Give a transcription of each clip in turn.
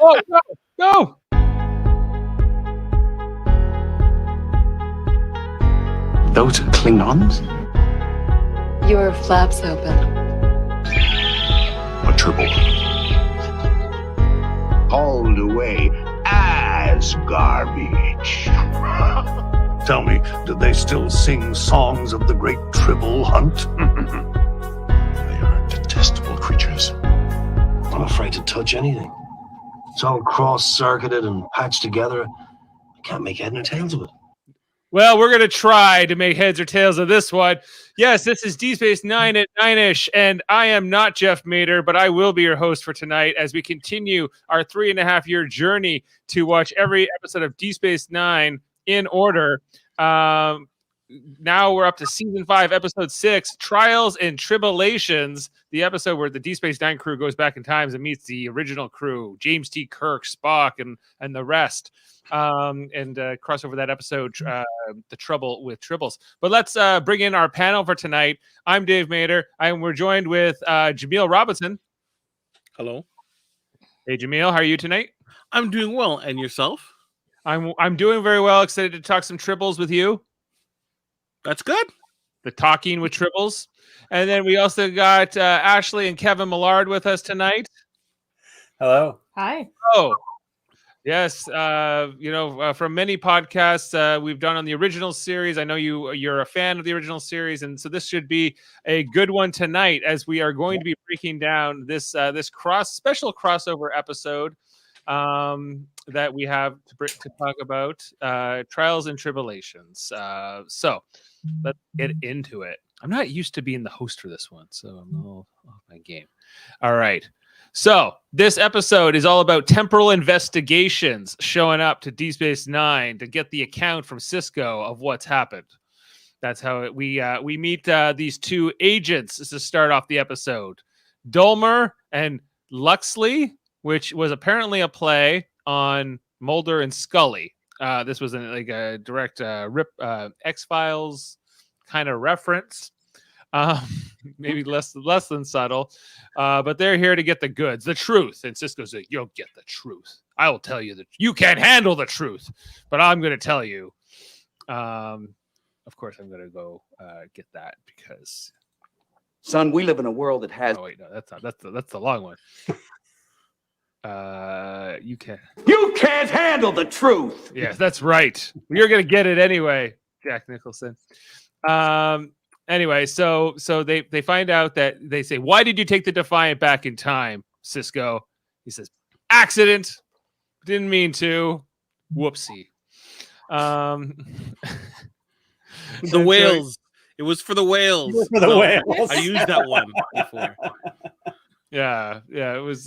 Oh, go! Those are Klingons? Your flaps open. A Tribble. Hauled away as garbage. Tell me, do they still sing songs of the great Tribble hunt? They are detestable creatures. I'm afraid to touch anything. It's all cross-circuited and patched together. I can't make head nor tails of it. Well, we're going to try to make heads or tails of this one. Yes, this is D Space 9 at 9-ish, and I am not Jeff Mader, but I will be your host for tonight as we continue our 3.5-year journey to watch every episode of D Space 9 in order. Now we're up to Season 5, Episode 6, Trials and Tribble-ations, the episode where the D Space 9 crew goes back in time and meets the original crew, James T. Kirk, Spock, and the rest. Cross over that episode, The Trouble with Tribbles. But let's bring in our panel for tonight. I'm Dave Mader. We're joined with Jaemeel Robinson. Hello. Hey, Jaemeel, how are you tonight? I'm doing well. And yourself? I'm doing very well. Excited to talk some Tribbles with you. That's good. The Talking with Tribbles. And then we also got Ashley and Kevin Millard with us tonight. Hello. Hi. Oh, yes. From many podcasts we've done on the original series. I know you're a fan of the original series, and so this should be a good one tonight as we are going to be breaking down this special crossover episode that we have to talk about, Trials and Tribble-ations. So let's get into it. I'm not used to being the host for this one, so I'm all off my game. All right. So this episode is all about temporal investigations showing up to D Space 9 to get the account from Cisco of what's happened. That's how we meet these two agents to start off the episode, Dulmer and Luxley, which was apparently a play on Mulder and Scully. This was a direct X-Files kind of reference. Maybe less than subtle, but they're here to get the goods, the truth. And Cisco's like, "You'll get the truth. I will tell you that you can't handle the truth, but I'm going to tell you." Of course, I'm going to go get that because, son, we live in a world that has. Oh wait, no, that's the long one. You can't handle the truth. Yes, that's right. You're going to get it anyway, Jack Nicholson. Anyway, so they find out that they say, "Why did you take the Defiant back in time, Cisco?" He says, "Accident. Didn't mean to. Whoopsie." The whales. It was for the whales. For the whales. I used that one before. Yeah. It was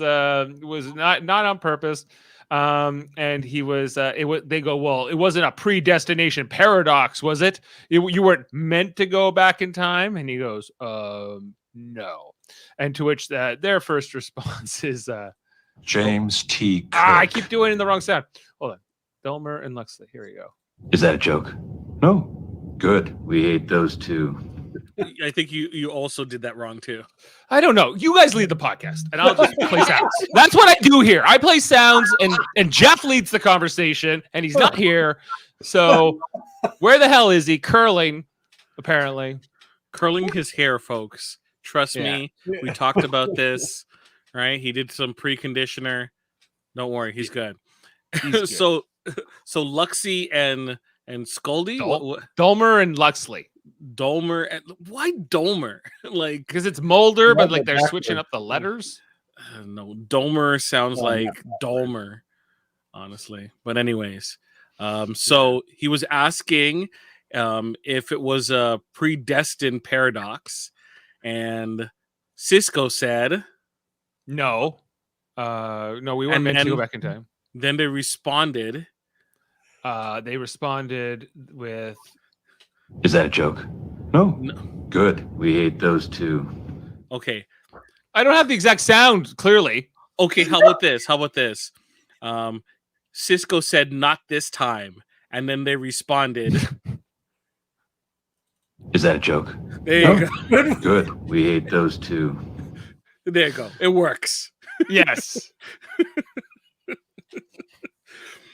not on purpose. And he was. They go, "Well, it wasn't a predestination paradox, was it? You weren't meant to go back in time." And he goes, "No." And to which their first response is, James T. Kirk. I keep doing it in the wrong sound. Hold on, Dulmer and Luxley. Here we go. Is that a joke? No. Good. We ate those too. I think you also did that wrong too. I don't know. You guys lead the podcast, and I'll just play sounds. That's what I do here. I play sounds, and Jeff leads the conversation, and he's not here. So where the hell is he? Curling, apparently. Curling his hair, folks. Trust me. We talked about this, right? He did some preconditioner. Don't worry, he's good. He's good. So Luxy and Scully? Dulmer and Luxley. Dulmer. Why Dulmer? Like, because it's Mulder, but like they're switching up the letters. No, Dulmer sounds like Dulmer, honestly. But anyways, so he was asking if it was a predestined paradox, and Cisco said, "No, no, we weren't meant to go back in time." Then they responded. They responded with, "Is that a joke?" No. Good. We ate those too. Okay. I don't have the exact sound, clearly. Okay, how about this? Cisco said, "Not this time." And then they responded. Is that a joke? There you go. Good. We ate those too. There you go. It works. Yes.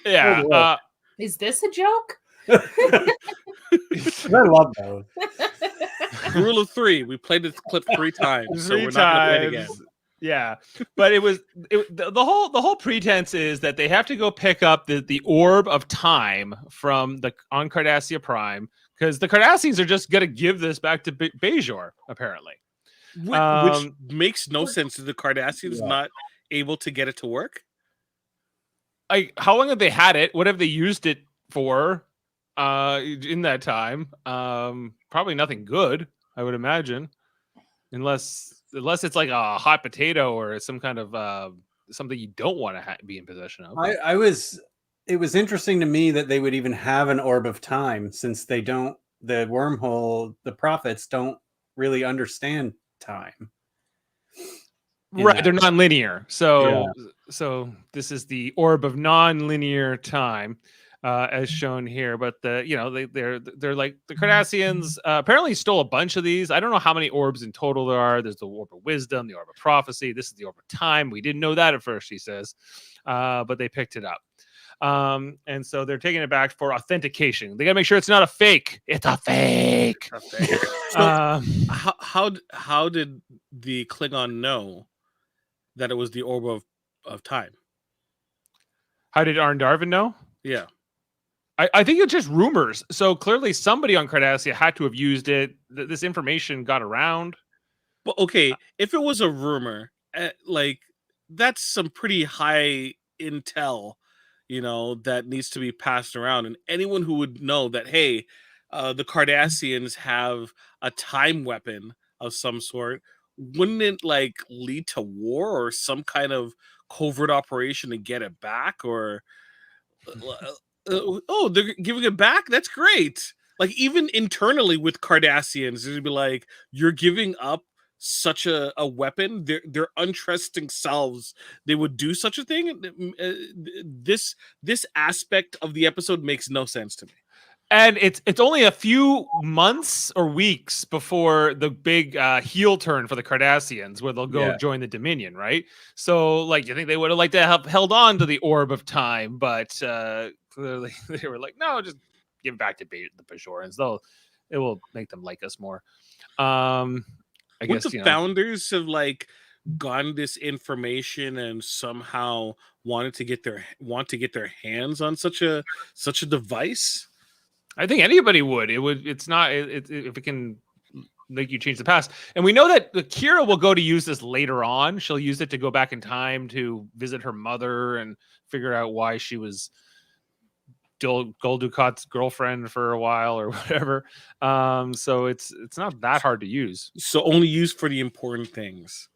Yeah. Is this a joke? I love those. Rule of 3: we played this clip 3 times, so 3 we're not going to play it again. times. Yeah, but the whole pretense is that they have to go pick up the orb of time from on Cardassia Prime, because the Cardassians are just going to give this back to Bajor, apparently. Which makes no sense. The Cardassians not able to get it to work? How long have they had it? What have they used it for in that time? Probably nothing good, I would imagine, unless it's like a hot potato or some kind of something you don't want to be in possession of. It was interesting to me that they would even have an orb of time, since the wormhole, the prophets don't really understand time. Right, they're non-linear. So this is the orb of non-linear time, as shown here. But they're like the Cardassians apparently stole a bunch of these. I don't know how many orbs in total there are. There's the orb of wisdom, the orb of prophecy. This is the orb of time. We didn't know that at first, he says, but they picked it up. And so they're taking it back for authentication. They got to make sure it's not a fake. It's a fake. So how did the Klingon know that it was the orb of time? How did Arn Darvin know? Yeah. I think it's just rumors. So clearly somebody on Cardassia had to have used it. This information got around. Well, okay, if it was a rumor, like, that's some pretty high intel, that needs to be passed around. And anyone who would know that, hey, the Cardassians have a time weapon of some sort, wouldn't it like lead to war or some kind of covert operation to get it back? Or oh, they're giving it back? That's great. Like, even internally with Cardassians, it'd be like, you're giving up such a weapon, their untrusting selves, they would do such a thing. This aspect of the episode makes no sense to me. And it's only a few months or weeks before the big heel turn for the Cardassians, where they'll go join the Dominion, right? So, like, you think they would have liked to have held on to the orb of time, but clearly they were like, no, just give it back to the Bajorans. It will make them like us more. I guess the founders have like gotten this information and somehow want to get their hands on such a device. I think anybody would. It's not if it can make you change the past. And we know that Kira will go to use this later on. She'll use it to go back in time to visit her mother and figure out why she was Gul Dukat's girlfriend for a while or whatever. So it's not that hard to use. So only used for the important things.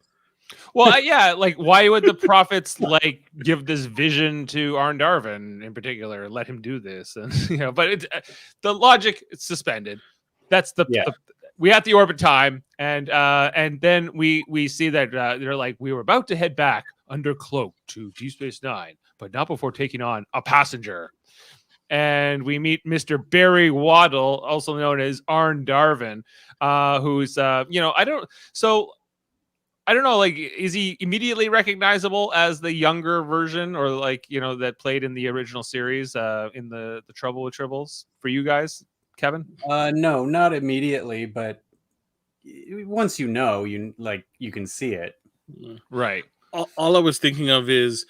Well, yeah, like, why would the prophets like give this vision to Arn Darvin in particular, let him do this? And but the logic is suspended. That's we have the orbit time, and then we see that they're like, we were about to head back under cloak to Deep Space Nine, but not before taking on a passenger. And we meet Mr. Barry Waddle, also known as Arn Darvin, who's I don't know, like, is he immediately recognizable as the younger version, or like, that played in the original series in the Trouble with Tribbles for you guys, Kevin? No, not immediately, but once you can see it. Right. All I was thinking of is,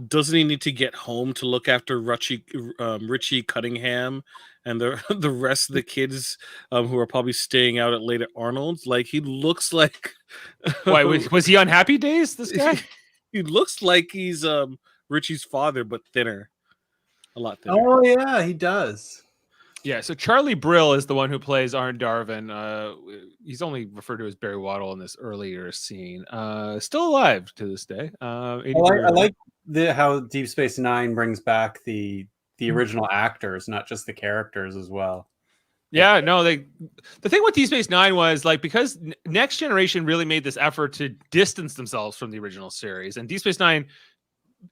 doesn't he need to get home to look after Richie Cunningham and the rest of the kids who are probably staying out late at Arnold's? Like, he looks like... Why, was he on Happy Days, this guy? He looks like he's Richie's father, but thinner. A lot thinner. Oh, yeah, he does. Yeah, so Charlie Brill is the one who plays Arn Darvin. He's only referred to as Barry Waddle in this earlier scene. Still alive to this day. I like how Deep Space Nine brings back the original actors, not just the characters as well. Yeah, no, the thing with Deep Space Nine was, like, because Next Generation really made this effort to distance themselves from the original series, and Deep Space Nine,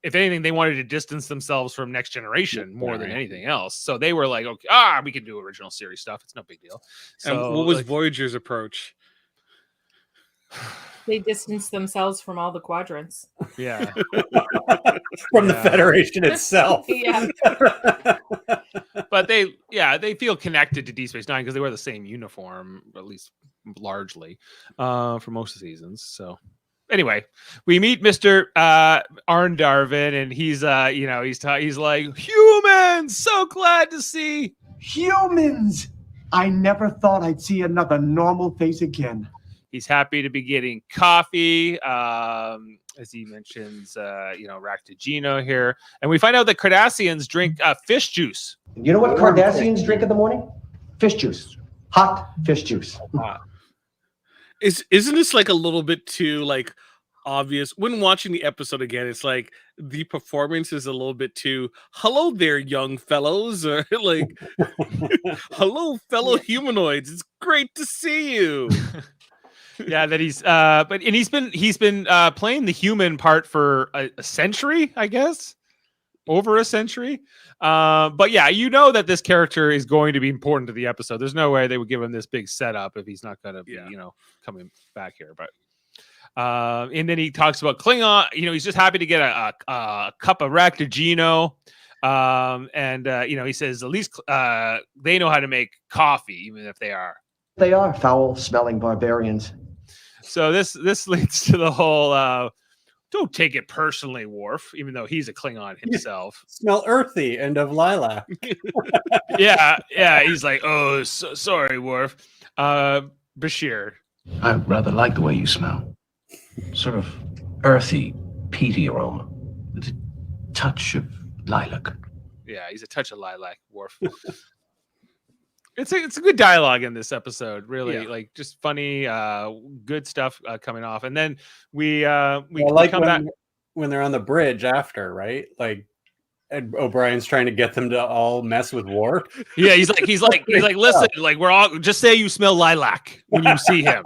if anything, they wanted to distance themselves from Next Generation more than anything else. So they were like, okay, we can do original series stuff. It's no big deal. So, and what was Voyager's approach? They distance themselves from all the quadrants. Yeah. From the Yeah. Federation itself. Yeah. But they feel connected to Deep Space Nine because they wear the same uniform, at least largely, for most of the seasons. So anyway, we meet Mr. Arndarvin, and he's he's like, humans, so glad to see. Humans! I never thought I'd see another normal face again. He's happy to be getting coffee, as he mentions, Ractigino here. And we find out that Cardassians drink fish juice. You know what Cardassians drink in the morning? Fish juice. Hot fish juice. Isn't this like a little bit too like obvious when watching the episode again? It's like the performance is a little bit too hello there, young fellows, or like hello, fellow humanoids. It's great to see you. Yeah, that he's he's been playing the human part for a century, I guess, over a century. But yeah, you know that this character is going to be important to the episode. There's no way they would give him this big setup if he's not going to be, coming back here. But and then he talks about Klingon. He's just happy to get a cup of Ractigino. He says at least they know how to make coffee, even if they are. They are foul-smelling barbarians. So this leads to the whole don't take it personally, Worf, even though he's a Klingon himself. Smell earthy and of lilac. Yeah. He's like, oh, sorry, Worf. Bashir. I rather like the way you smell. Sort of earthy, peaty aroma with a touch of lilac. Yeah, he's a touch of lilac, Worf. It's a good dialogue in this episode, really, like just funny, good stuff coming off, and then we come back when they're on the bridge after, right? Like Ed O'Brien's trying to get them to all mess with Worf. Yeah, he's like, listen, like we're all just say you smell lilac when you see him,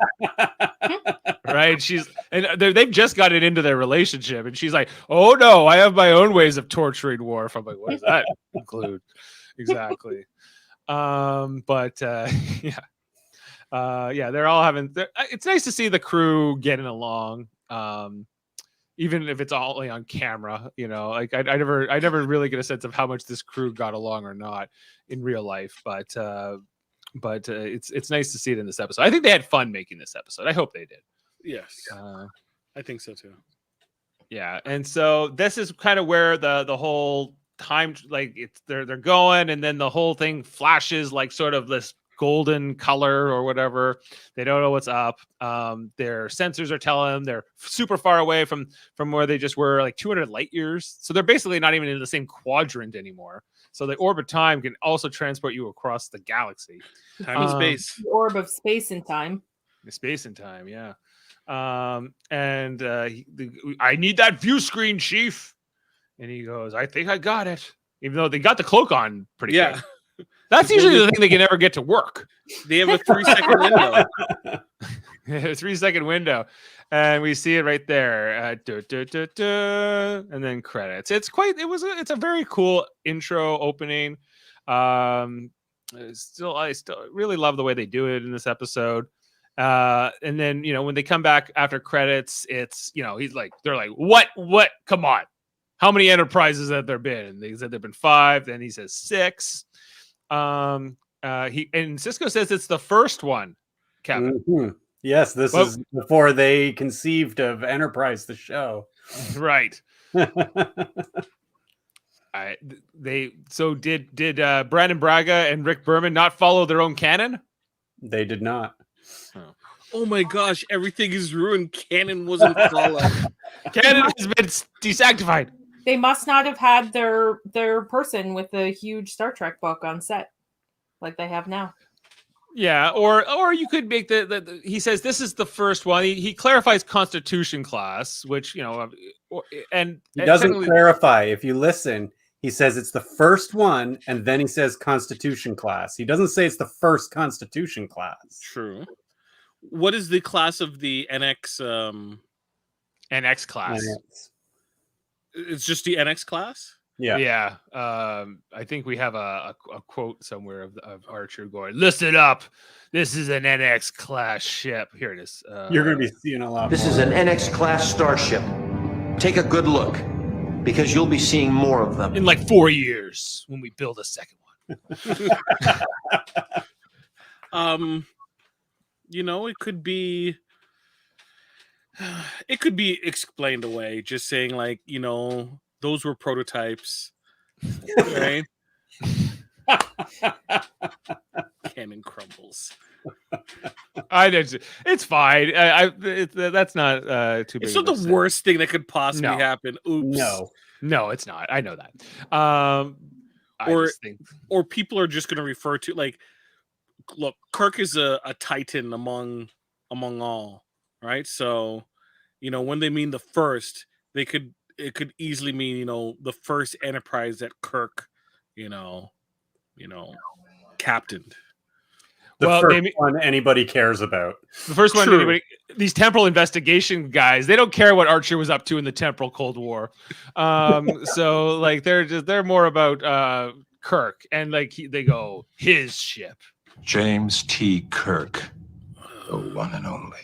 right? They've just got it into their relationship, and she's like, oh no, I have my own ways of torturing Worf. I'm like, what does that include? Exactly. They're all having. It's nice to see the crew getting along, even if it's all only on camera. Like I never really get a sense of how much this crew got along or not in real life, but it's nice to see it in this episode. I think they had fun making this episode. I hope they did. Yes, I think so too. Yeah, and so this is kind of where the whole time, like they're going, and then the whole thing flashes like sort of this golden color or whatever. They don't know what's up. Their sensors are telling them they're super far away from where they just were, like 200 light years. So they're basically not even in the same quadrant anymore. So the orb of time can also transport you across the galaxy. Time and space. The orb of space and time. The space and time, yeah. I need that view screen, Chief. And he goes, I think I got it. Even though they got the cloak on pretty good. That's usually the thing they can never get to work. They have a 3-second window. 3-second window. And we see it right there. And then credits. It's a very cool intro opening. I still really love the way they do it in this episode. And then, when they come back after credits, it's, they're like, what, come on. How many enterprises have there been? And they said there've been 5. Then he says 6. And Cisco says it's the first one, Kevin. Mm-hmm. Yes, this is before they conceived of Enterprise, the show. Right. Did Brandon Braga and Rick Berman not follow their own canon? They did not. Oh my gosh, everything is ruined. Canon wasn't followed. Canon has been desanctified. They must not have had their person with a huge Star Trek book on set like they have now. Yeah, or you could make the he says this is the first one. He clarifies Constitution class, which and he doesn't clarify. If you listen, he says it's the first one, and then he says Constitution class. He doesn't say it's the first Constitution class. True. What is the class of the NX? NX class. NX. It's just the NX class. Yeah. I think we have a quote somewhere of Archer going, "Listen up. This is an NX class ship." Here it is. You're going to be seeing a lot This more. is an NX class starship. Take a good look, because you'll be seeing more of them. In like 4 years when we build a second one. You know, it could be explained away, just saying like, you know, those were prototypes, right? Cannon crumbles. It's fine. That's not too big. It's not the worst thing that could possibly happen. Oops. No, it's not. I know that. Or people are just going to refer to, like, look, Kirk is a titan among all, right? So, you know, when they mean the first, it could easily mean, you know, the first Enterprise that Kirk, you know, captained. The first one anybody cares about. The first one, these Temporal investigation guys, they don't care what Archer was up to in the Temporal Cold War. So like they're more about Kirk, and like they go his ship. James T. Kirk, the one and only.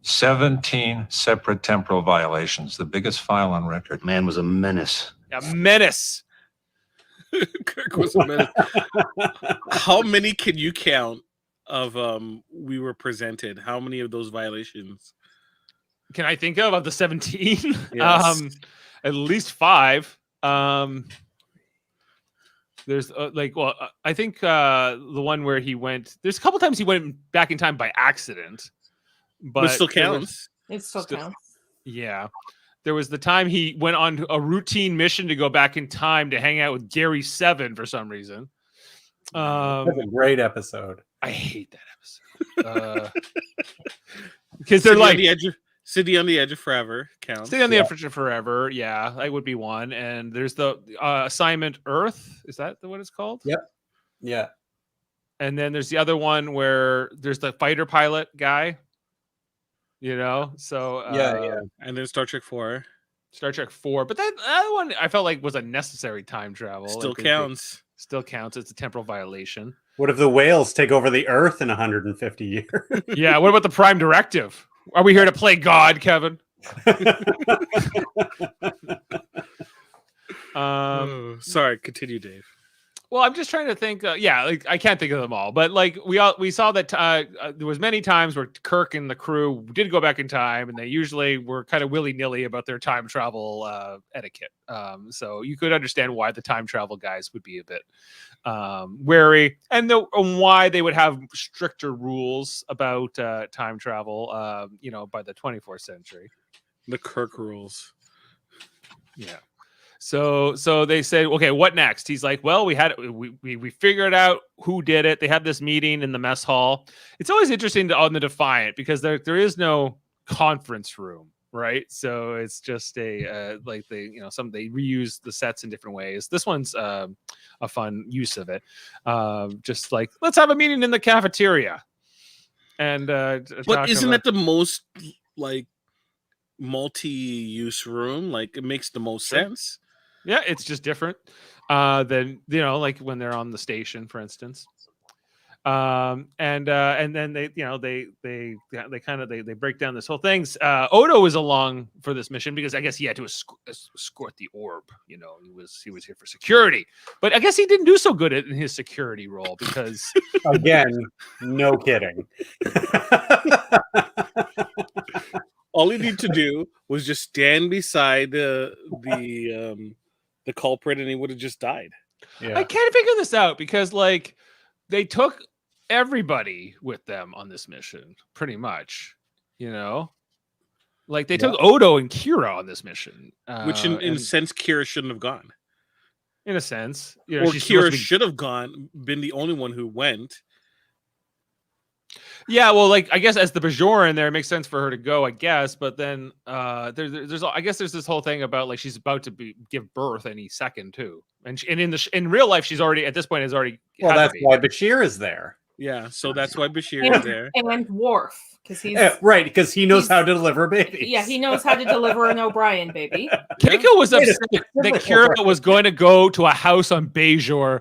17 separate temporal violations, the biggest file on record. Man was a menace. A menace. Kirk was a menace. How many can you count of we were presented? How many of those violations can I think of the 17? Yes. At least 5. There's I think the one where he went. There's a couple times he went back in time by accident, but it still counts. It still counts. Yeah, there was the time he went on a routine mission to go back in time to hang out with Gary Seven for some reason. That's a great episode. I hate that episode because they're like City on the Edge of Forever counts. City on the Edge of Forever, yeah, that would be one. And there's the Assignment Earth. Is that what it's called? Yep. Yeah. And then there's the other one where there's the fighter pilot guy. You know, so yeah. And then Star Trek 4. Star Trek 4, but that other one I felt like was a necessary time travel. Still counts. Still counts. It's a temporal violation. What if the whales take over the Earth in 150 years? Yeah. What about the Prime Directive? Are we here to play God, Kevin? Sorry, continue, Dave. Well, I'm just trying to think. Like I can't think of them all, but like we saw that there was many times where Kirk and the crew did go back in time, and they usually were kind of willy-nilly about their time travel etiquette. So you could understand why the time travel guys would be a bit wary, and why they would have stricter rules about time travel. You know, by the 24th century, the Kirk rules. Yeah. So they said, okay, what next? He's like, well, we figured out who did it. They had this meeting in the mess hall. It's always interesting on the Defiant because there is no conference room, right? So it's just they reuse the sets in different ways. This one's a fun use of it. Just like, let's have a meeting in the cafeteria. And but isn't that the most like multi-use room? Like it makes the most sense. Yeah, it's just different than, you know, like when they're on the station, for instance. And then they break down this whole thing. Odo was along for this mission because I guess he had to escort the orb. You know, he was here for security, but I guess he didn't do so good in his security role because again, no kidding. All he needed to do was just stand beside the culprit, and he would have just died. Yeah. I can't figure this out because, like, they took everybody with them on this mission, pretty much. You know, like they took Odo and Kira on this mission, which, in a sense, Kira shouldn't have gone. In a sense, you know, or Kira should have been the only one who went. Yeah, well, like I guess as the Bajoran there, it makes sense for her to go, I guess. But then there's this whole thing about like she's about to give birth any second too, and in real life she's already at this point is already. Well, that's why Bashir is there. Yeah, so that's wwhy Bashir is there. And Worf, because he's right, because he knows he's- how to deliver babies. yeah, he knows how to deliver an O'Brien baby. Keiko was Wait a upset that second. Kira was going to go to a house on Bajor,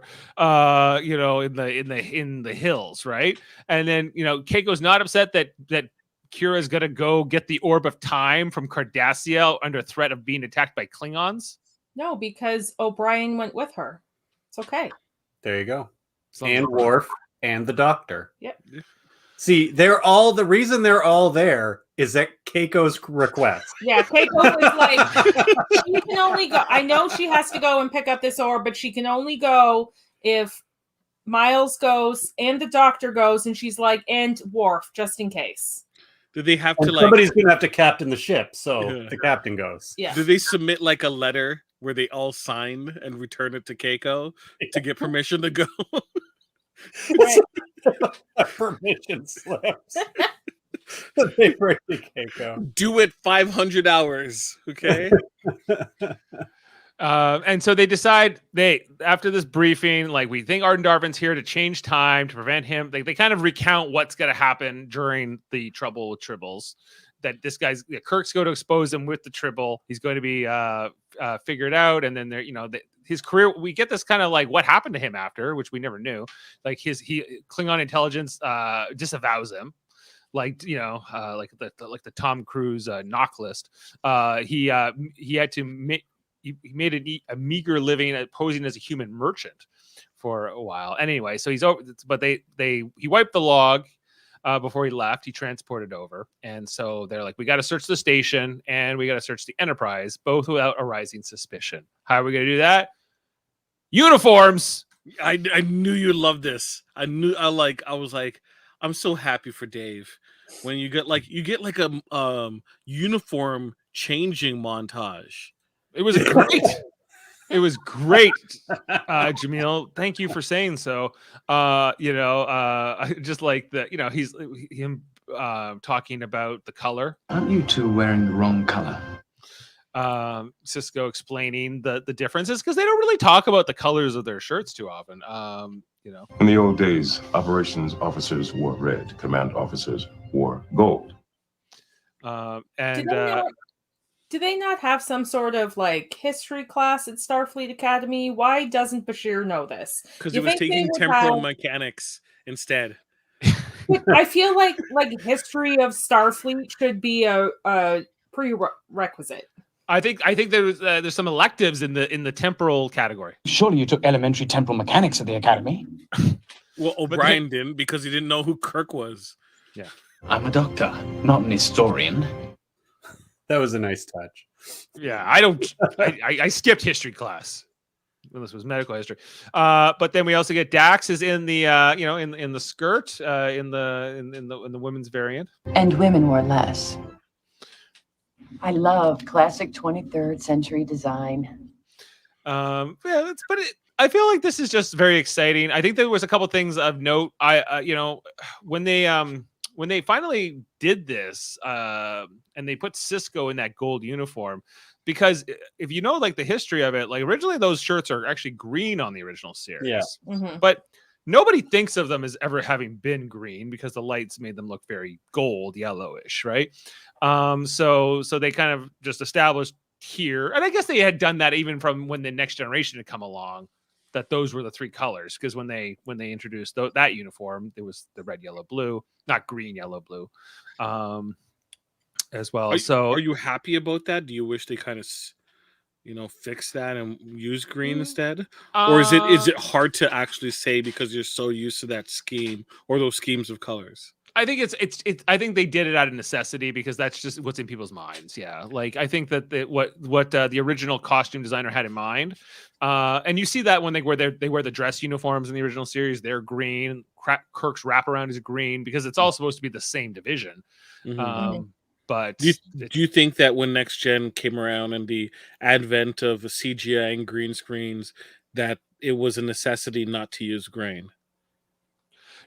in the hills, right? And then Keiko's not upset that Kira's going to go get the orb of time from Cardassia under threat of being attacked by Klingons. No, because O'Brien went with her. It's okay. There you go. Something And like that. Worf and the Doctor. Yep. See, the reason they're all there is at Keiko's request. Yeah, Keiko was like, she can only go. I know she has to go and pick up this orb, but she can only go if Miles goes and the Doctor goes, and she's like, and Worf, just in case. Did they have And to somebody's gonna have to captain the ship, so Yeah. the captain goes. Yeah. Did they submit like a letter where they all sign and return it to Keiko to get permission to go? Right. Permission slips. They bring to Keiko. Do it 500 hours, okay? And so they decide after this briefing, like, we think Arden Darvin's here to change time to prevent him. They kind of recount what's going to happen during the trouble with Tribbles. That this guy's Kirk's going to expose him with the Tribble. He's going to be figured out, and then his career. We get this kind of like what happened to him after, which we never knew. Like Klingon intelligence disavows him. Like like the Tom Cruise knock list. He had to he made a meager living at posing as a human merchant for a while. Anyway, so he's over, but he wiped the log before he left. He transported over, and so they're like, we got to search the station and we got to search the Enterprise, both without arising suspicion. How are we going to do that? Uniforms. I knew you'd love this. I was like, I'm so happy for Dave when you get like a uniform changing montage. It was great. It was great, Jaemeel. Thank you for saying so. I just like that. He's him talking about the color. Aren't you two wearing the wrong color? Cisco explaining the differences because they don't really talk about the colors of their shirts too often. In the old days, operations officers wore red, command officers wore gold. Do they not have some sort of like history class at Starfleet Academy? Why doesn't Bashir know this? Because You he was think they taking would temporal have- mechanics instead. I feel like history of Starfleet should be a prerequisite. I think there's some electives in the temporal category. Surely you took elementary temporal mechanics at the academy. Well, O'Brien didn't because he didn't know who Kirk was. Yeah. I'm a doctor, not an historian. That was a nice touch. Yeah, I skipped history class. Well, this was medical history. But then we also get Dax is in the in the skirt in the women's variant. And women wore less. I love classic 23rd century design. I feel like this is just very exciting. I think there was a couple things of note. When they finally did this and they put Cisco in that gold uniform, because if you know like the history of it, like originally those shirts are actually green on the original series. Yeah. Mhm. But nobody thinks of them as ever having been green because the lights made them look very gold, yellowish, right? So they kind of just established here, and I guess they had done that even from when the Next Generation had come along, that those were the three colors. Because when they introduced that uniform, it was the red, yellow, blue, not green, yellow, blue, as well. Are you happy about that? Do you wish they kind of fix that and use green instead, or is it hard to actually say because you're so used to that scheme or those schemes of colors? I think it's I think they did it out of necessity because that's just what's in people's minds. Yeah, like I think that what the original costume designer had in mind, and you see that when they wear the dress uniforms in the original series, they're green. Kirk's wraparound is green because it's all supposed to be the same division. Mm-hmm. But do you think that when Next Gen came around and the advent of CGI and green screens, that it was a necessity not to use green?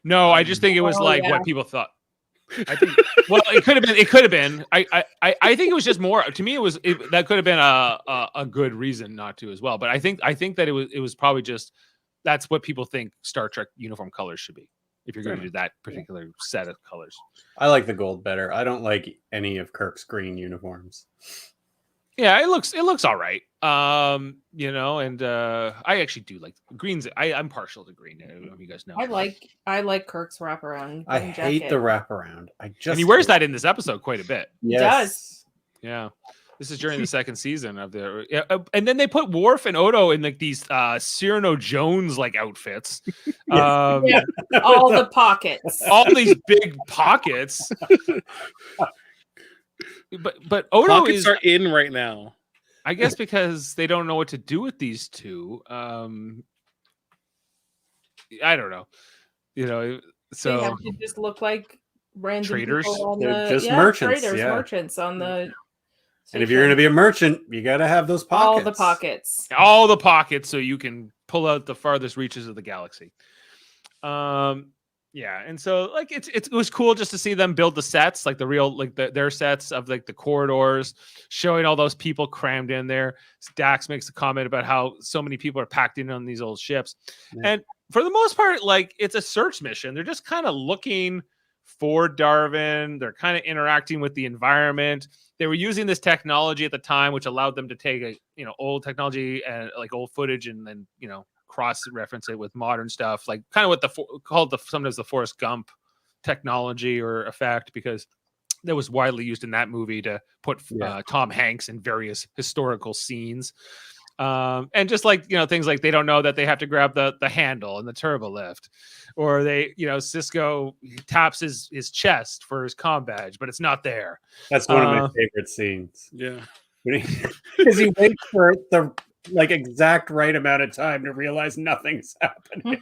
No, I just think it was what people thought. I think it could have been. I think it was just more to me. That could have been a good reason not to as well. But I think that it was probably just that's what people think Star Trek uniform colors should be. if you're going to do that particular set of colors. I like the gold better. I don't like any of Kirk's green uniforms. Yeah, it looks all right. You know, and I actually do like greens. I'm partial to green. I don't know if you guys know. I like Kirk's wraparound. I green hate jacket. the wraparound. And he wears that in this episode quite a bit. He does. Yeah. This is during the second season of the, and then they put Worf and Odo in like these Cyrano Jones like outfits. Yeah, all the pockets. All these big pockets. But Odo Pockets are in right now. I guess because they don't know what to do with these two. I don't know. You know, so they have to just look like random traders. people on They're the, just merchants, Traders, yeah. merchants on the. And if you're going to be a merchant, you got to have those pockets. All the pockets. All the pockets, so you can pull out the farthest reaches of the galaxy. Yeah, and so like it was cool just to see them build the sets, like the real like their sets of like the corridors, showing all those people crammed in there. Dax makes a comment about how so many people are packed in on these old ships, and for the most part, like it's a search mission. They're just kind of looking for Darwin. They're kind of interacting with the environment. They were using this technology at the time, which allowed them to take a old technology and like old footage, and then cross-reference it with modern stuff, like kind of what sometimes the Forrest Gump technology or effect, because that was widely used in that movie to put Tom Hanks in various historical scenes. And just like, things like they don't know that they have to grab the handle and the turbo lift, or they, Cisco taps his chest for his comm badge, but it's not there. That's one of my favorite scenes. Yeah. Because he waits for the exact right amount of time to realize nothing's happening.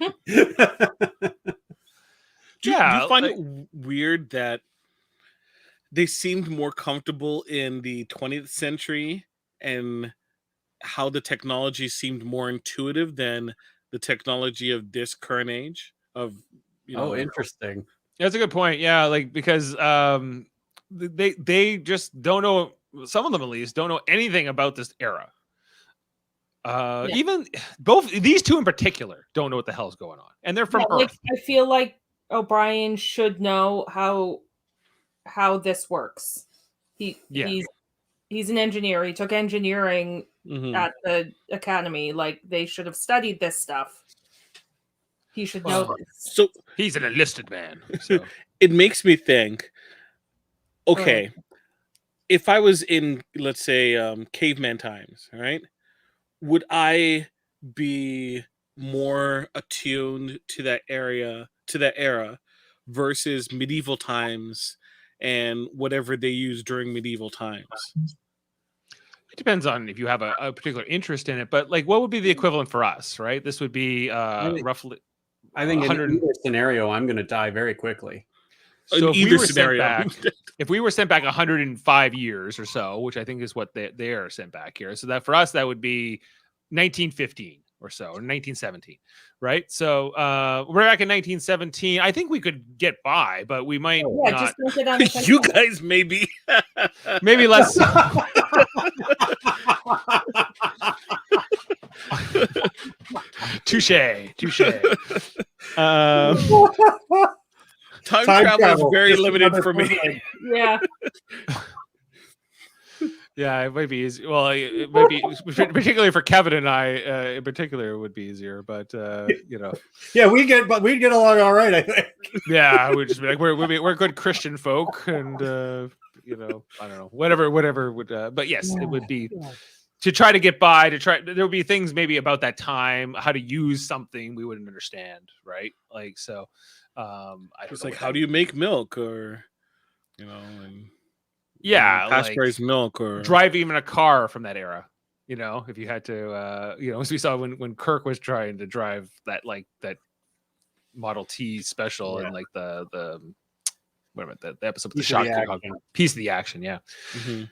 Do you find it weird that they seemed more comfortable in the 20th century and how the technology seemed more intuitive than the technology of this current age of, interesting. That's a good point. Yeah. Like, because they just don't know, some of them at least don't know anything about this era. Even both these two in particular don't know what the hell's going on, and they're from Earth. I feel like O'Brien should know how this works. He's an engineer. He took engineering at the academy. Like, they should have studied this stuff. He should know this. So he's an enlisted man. So. It makes me think, okay, if I was in, let's say, caveman times, right? Would I be more attuned to that era versus medieval times and whatever they use during medieval times? It depends on if you have a particular interest in it, but like, what would be the equivalent for us, right? This would be roughly. I think in either scenario, I'm going to die very quickly. So if we were sent back 105 years or so, which I think is what they are sent back here, so that for us that would be 1915 or so, or 1917, right? So we're back in 1917. I think we could get by, but we might not. Just don't get on the You guys maybe maybe less. Touche. Time travel is very limited for me. Yeah. Yeah, it might be easy. Well, it might be particularly for Kevin and I. In particular, it would be easier. But yeah, we'd get along all right, I think. Yeah, we'd just be like we're good Christian folk, and I don't know, whatever would. But yes, it would be to try to get by. There would be things maybe about that time, how to use something we wouldn't understand, right? Like so. It's like, how do you make milk, or pasteurized milk, or drive even a car from that era? If you had to, as we saw when Kirk was trying to drive that Model T special and like the episode with the shock piece of the action, yeah. Mm-hmm.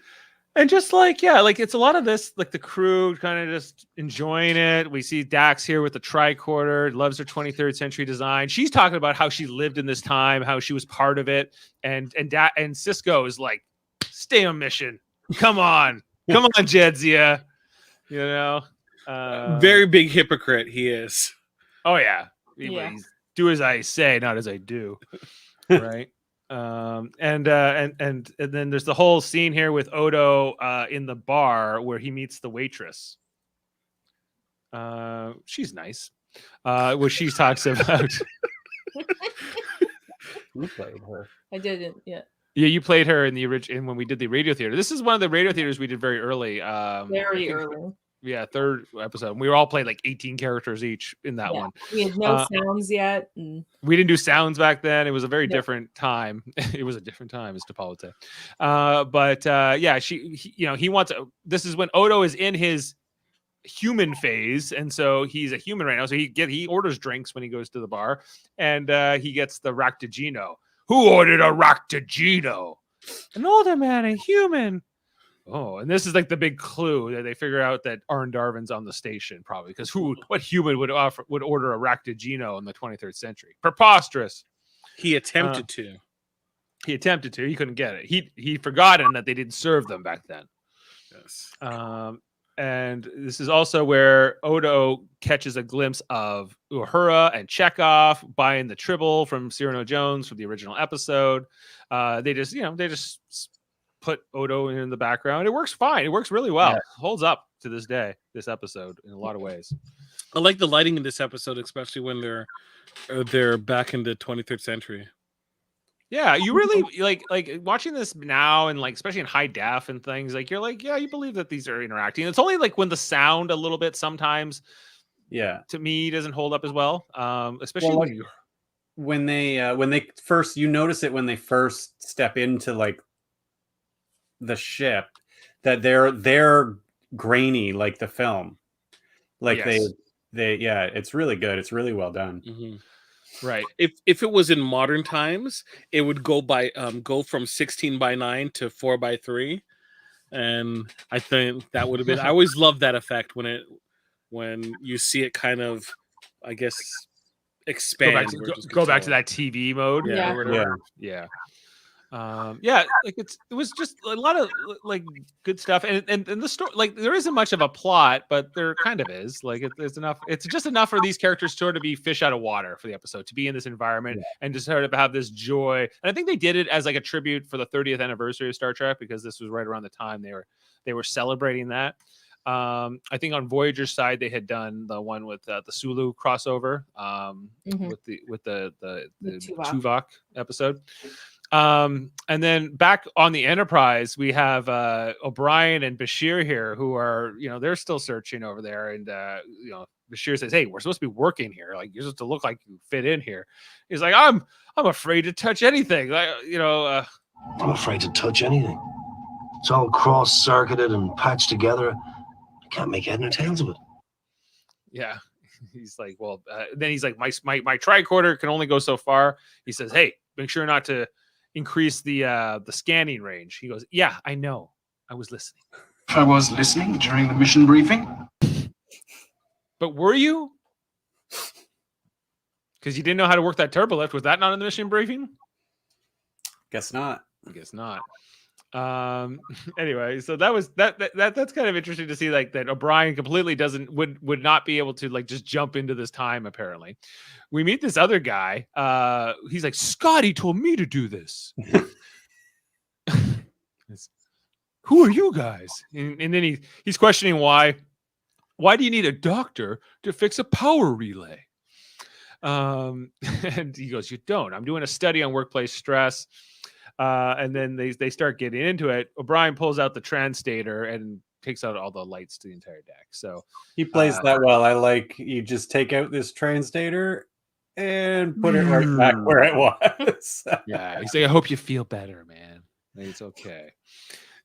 And just it's a lot of this, like the crew kind of just enjoying it. We see Dax here with the tricorder, loves her 23rd century design. She's talking about how she lived in this time, how she was part of it. And Cisco is like, stay on mission. Come on, Jadzia. Very big hypocrite he is. Oh yeah. do as I say, not as I do. Right. And then there's the whole scene here with Odo in the bar where he meets the waitress. She's nice. Where she talks about. You played her. I didn't yet. Yeah, you played her in the original when we did the radio theater. This is one of the radio theaters we did very early. Very early. Yeah, third episode. We were all playing like 18 characters each in that one. We had no sounds yet. And... We didn't do sounds back then. It was a very different time. It was a different time, as DePaul would say. But he wants. This is when Odo is in his human phase, and so he's a human right now. So he orders drinks when he goes to the bar, and he gets the Ractigino. Who ordered a Ractigino? An older man, a human. Oh, and this is like the big clue that they figure out that Arn Darvin's on the station, probably, because what human would order a Ractigino in the 23rd century? Preposterous. He attempted to. He attempted to. He couldn't get it. He'd forgotten that they didn't serve them back then. Yes. And this is also where Odo catches a glimpse of Uhura and Chekhov buying the Tribble from Cyrano Jones from the original episode. They just put Odo in the background. It works fine. It works really well. Yeah. Holds up to this day, this episode, in a lot of ways. I like the lighting in this episode, especially when they're back in the 23rd century. Yeah, you really like watching this now, and like especially in high def and things, like you're like, yeah, you believe that these are interacting. It's only like when the sound a little bit sometimes, to me, doesn't hold up as well. Especially when they first, you notice it when they first step into like the ship, that they're grainy like the film, like they it's really good. It's really well done. Mm-hmm. Right. If it was in modern times, it would go from 16:9 to 4:3, and I think that would have been. I always love that effect when you see it kind of, I guess, expand. Go back to that TV mode. Yeah. Like it was just a lot of like good stuff, and the story, like there isn't much of a plot, but there kind of is. Like there's enough. It's just enough for these characters sort of be fish out of water for the episode, to be in this environment and just sort of have this joy. And I think they did it as like a tribute for the 30th anniversary of Star Trek, because this was right around the time they were celebrating that. I think on Voyager's side they had done the one with the Sulu crossover with the Tuvok episode. And then back on the Enterprise, we have O'Brien and Bashir here, who are, they're still searching over there. And Bashir says, "Hey, we're supposed to be working here. Like, you're supposed to look like you fit in here." He's like, I'm afraid to touch anything. I'm afraid to touch anything. It's all cross-circuited and patched together. I can't make head nor tails of it. Yeah. He's like, well, then he's like, my tricorder can only go so far. He says, "Hey, make sure not to increase the scanning range." He goes, "Yeah, I know. I was listening." I was listening during the mission briefing. But were you? Because you didn't know how to work that turbo lift. Was that not in the mission briefing? Guess not. I guess not. Anyway, so that's kind of interesting to see, like that O'Brien completely would not be able to like just jump into this time. Apparently, we meet this other guy. He's like, "Scotty told me to do this." Who are you guys? And then he's questioning why do you need a doctor to fix a power relay? And he goes, "You don't. I'm doing a study on workplace stress." And then they start getting into it. O'Brien pulls out the translator and takes out all the lights to the entire deck. So he plays that well. I like, you just take out this translator and put it right back where it was. Yeah, he's like, "I hope you feel better, man. It's okay."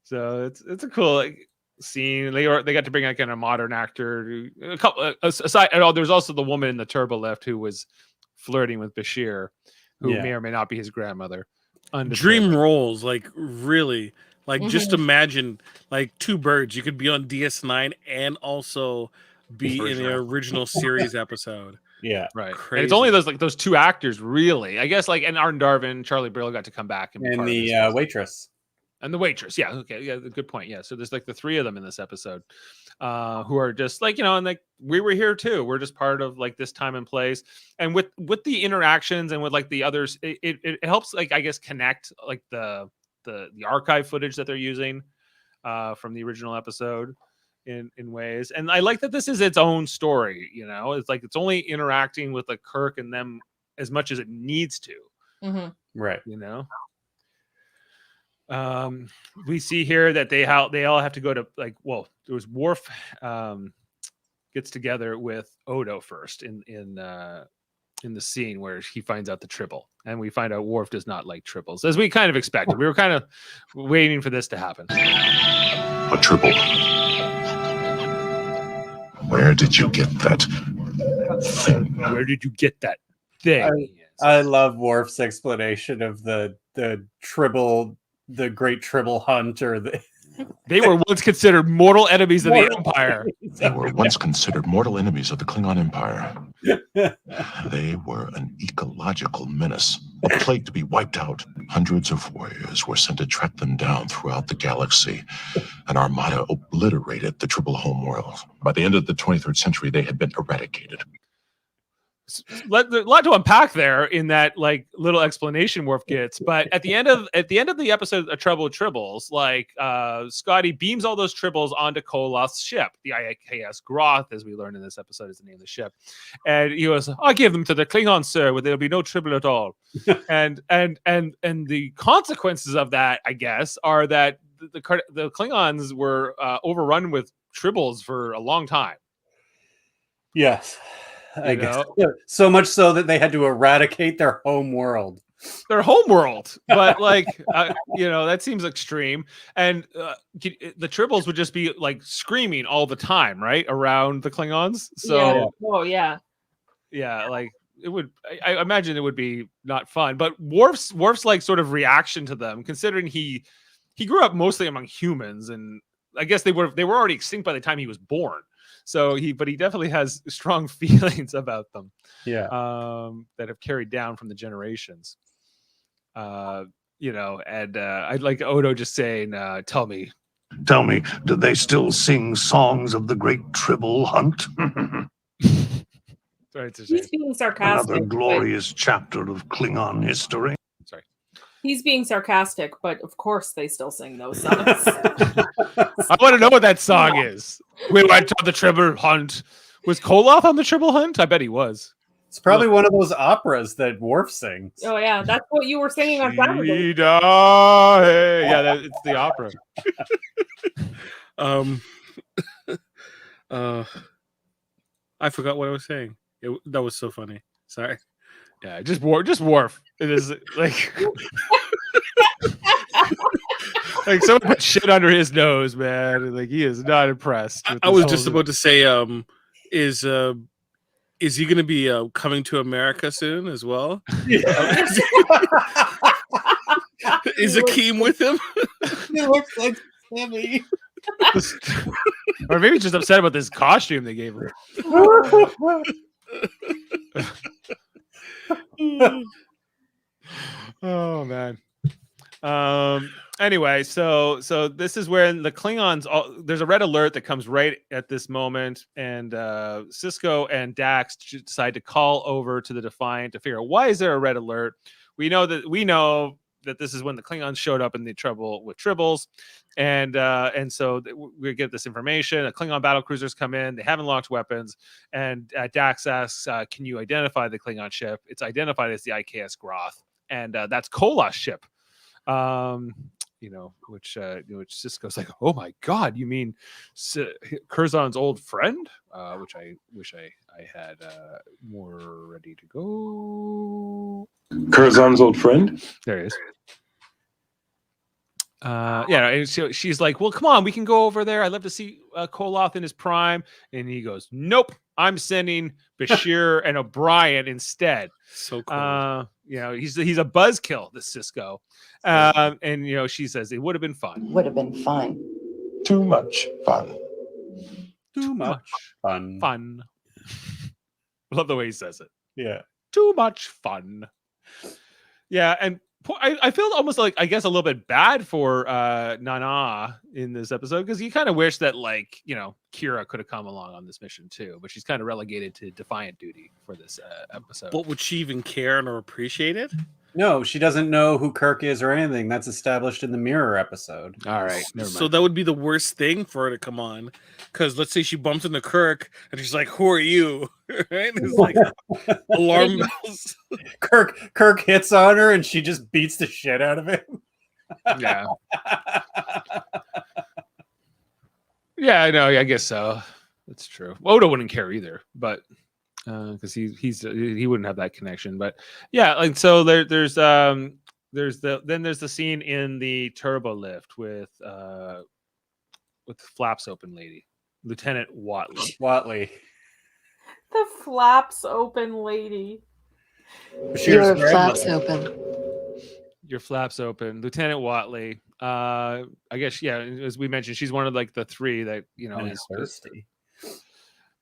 So it's a cool scene. They got to bring like a modern actor. A couple aside. There's also the woman in the turbo lift who was flirting with Bashir, who may or may not be his grandmother. Dream roles, like really, like just imagine like two birds. You could be on DS9 and also be in the original series episode. Yeah, right. Crazy. And it's only those two actors, really. I guess like, and Arn Darvin, Charlie Brill got to come back and be and part the of this. waitress. And the waitress. Yeah. Okay. Yeah. Good point. Yeah. So there's like the 3 of them in this episode who are just like, and like we were here too. We're just part of like this time and place. And with the interactions and with like the others, it helps like, I guess, connect like the archive footage that they're using from the original episode in ways. And I like that this is its own story. It's like it's only interacting with like Kirk and them as much as it needs to. Mm-hmm. Right. We see here that they all have to go to like, well, there was Worf gets together with Odo first in the scene where he finds out the Tribble, and we find out Worf does not like tribbles, as we kind of expected. We were kind of waiting for this to happen. A Tribble. Where did you get that thing? Where did you get that thing? I love Worf's explanation of the Tribble, the Great Tribble Hunt, or they were once considered mortal enemies of the Empire. They were once considered mortal enemies of the Klingon Empire. They were an ecological menace, a plague to be wiped out. Hundreds of warriors were sent to track them down throughout the galaxy. An armada obliterated the Tribble homeworld. By the end of the 23rd century, they had been eradicated. A lot to unpack there in that like little explanation Worf gets, but at the end of the episode of Trouble with Tribbles, like Scotty beams all those Tribbles onto Koloth's ship, the IKS Groth, as we learned in this episode is the name of the ship, and he goes, "I give them to the Klingons, sir, where there'll be no Tribble at all." and the consequences of that, I guess, are that the Klingons were overrun with Tribbles for a long time. Yes. I guess. So much so that they had to eradicate their home world. But like that seems extreme. And the Tribbles would just be like screaming all the time, right, around the Klingons. So like it would. I imagine it would be not fun. But Worf's like sort of reaction to them, considering he grew up mostly among humans, and I guess they were already extinct by the time he was born. So he definitely has strong feelings about them. Yeah. That have carried down from the generations. And I'd like Odo just saying, tell me, do they still sing songs of the great Tribble hunt? Sorry, he's being sarcastic. Another glorious chapter of Klingon history. Sorry. He's being sarcastic, but of course they still sing those songs. I want to know what that song is. We went on the Tribble hunt. Was Koloth on the Tribble hunt? I bet he was. It's probably one of those operas that Worf sings. Oh yeah, that's what you were singing on Saturday. Yeah, it's the opera. I forgot what I was saying. That was so funny. Sorry. Yeah, just Worf. It is like like someone put shit under his nose, man. Like he is not impressed. I was just about to say, is he going to be coming to America soon as well? Yeah. Is Akeem with him? He looks like Sammy. Or maybe just upset about this costume they gave him. Oh man. Anyway, so this is when the Klingons there's a red alert that comes right at this moment, and Sisko and Dax decide to call over to the Defiant to figure out why is there a red alert. We know that this is when the Klingons showed up in the trouble with Tribbles, and so we get this information. A Klingon battlecruisers come in. They haven't launched weapons, and Dax asks, "Can you identify the Klingon ship?" It's identified as the IKS Groth, and that's Koloth's ship. Which Sisko's like, "Oh my god, you mean Curzon's old friend?" Which I wish I had more ready to go. Curzon's old friend? There he is. And so she's like, "Well, come on, we can go over there. I'd love to see Koloth in his prime." And he goes, "Nope, I'm sending Bashir and O'Brien instead." So cool. He's a buzzkill, this Sisko. And she says it would have been fun. Would have been fun. Too much fun. Too much fun. Fun. I love the way he says it. Yeah. Too much fun. Yeah, and I feel almost like, I guess, a little bit bad for Nana in this episode, because you kind of wish that, like, you know, Kira could have come along on this mission too, but she's kind of relegated to defiant duty for this episode. But would she even care or appreciate it? No, she doesn't know who Kirk is or anything. That's established in the Mirror episode. All right, never mind. So that would be the worst thing for her to come on, because let's say she bumps into Kirk and she's like, "Who are you?" Right? It's like alarm bells. Kirk hits on her and she just beats the shit out of him. Yeah. Yeah, I know. I guess so. That's true. Odo wouldn't care either, but because he wouldn't have that connection. But yeah, like, so there's the scene in the turbo lift with the flaps open lady, Lieutenant Watley. The flaps open lady. Your flaps open. Your flaps open, Lieutenant Watley. I guess, yeah, as we mentioned, she's one of like the three that, you know, is thirsty.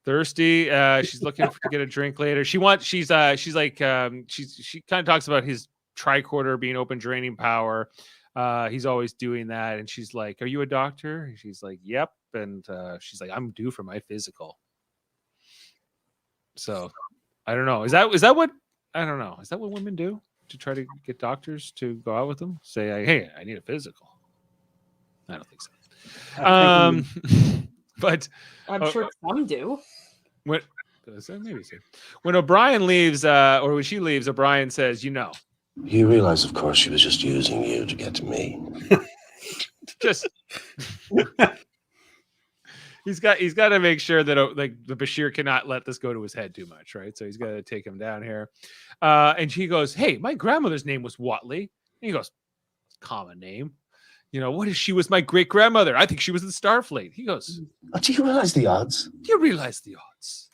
She's looking to get a drink later. She kind of talks about his tricorder being open draining power. He's always doing that, and she's like, "Are you a doctor?" And she's like, "Yep." And she's like, "I'm due for my physical." So I don't know. Is that what, I don't know. Is that what women do to try to get doctors to go out with them? Say, "Hey, I need a physical." I don't think so. But I'm sure some do. When O'Brien leaves, or when she leaves, O'Brien says, "You know." You realize, of course, she was just using you to get to me. Just he's got to make sure that, like, the Bashir cannot let this go to his head too much, right? So he's got to take him down here. And she goes, "Hey, my grandmother's name was Watley." And he goes, "Common name. You know, what if she was my great grandmother? I think she was in Starfleet." He goes, Do you realize the odds? "Do you realize the odds?"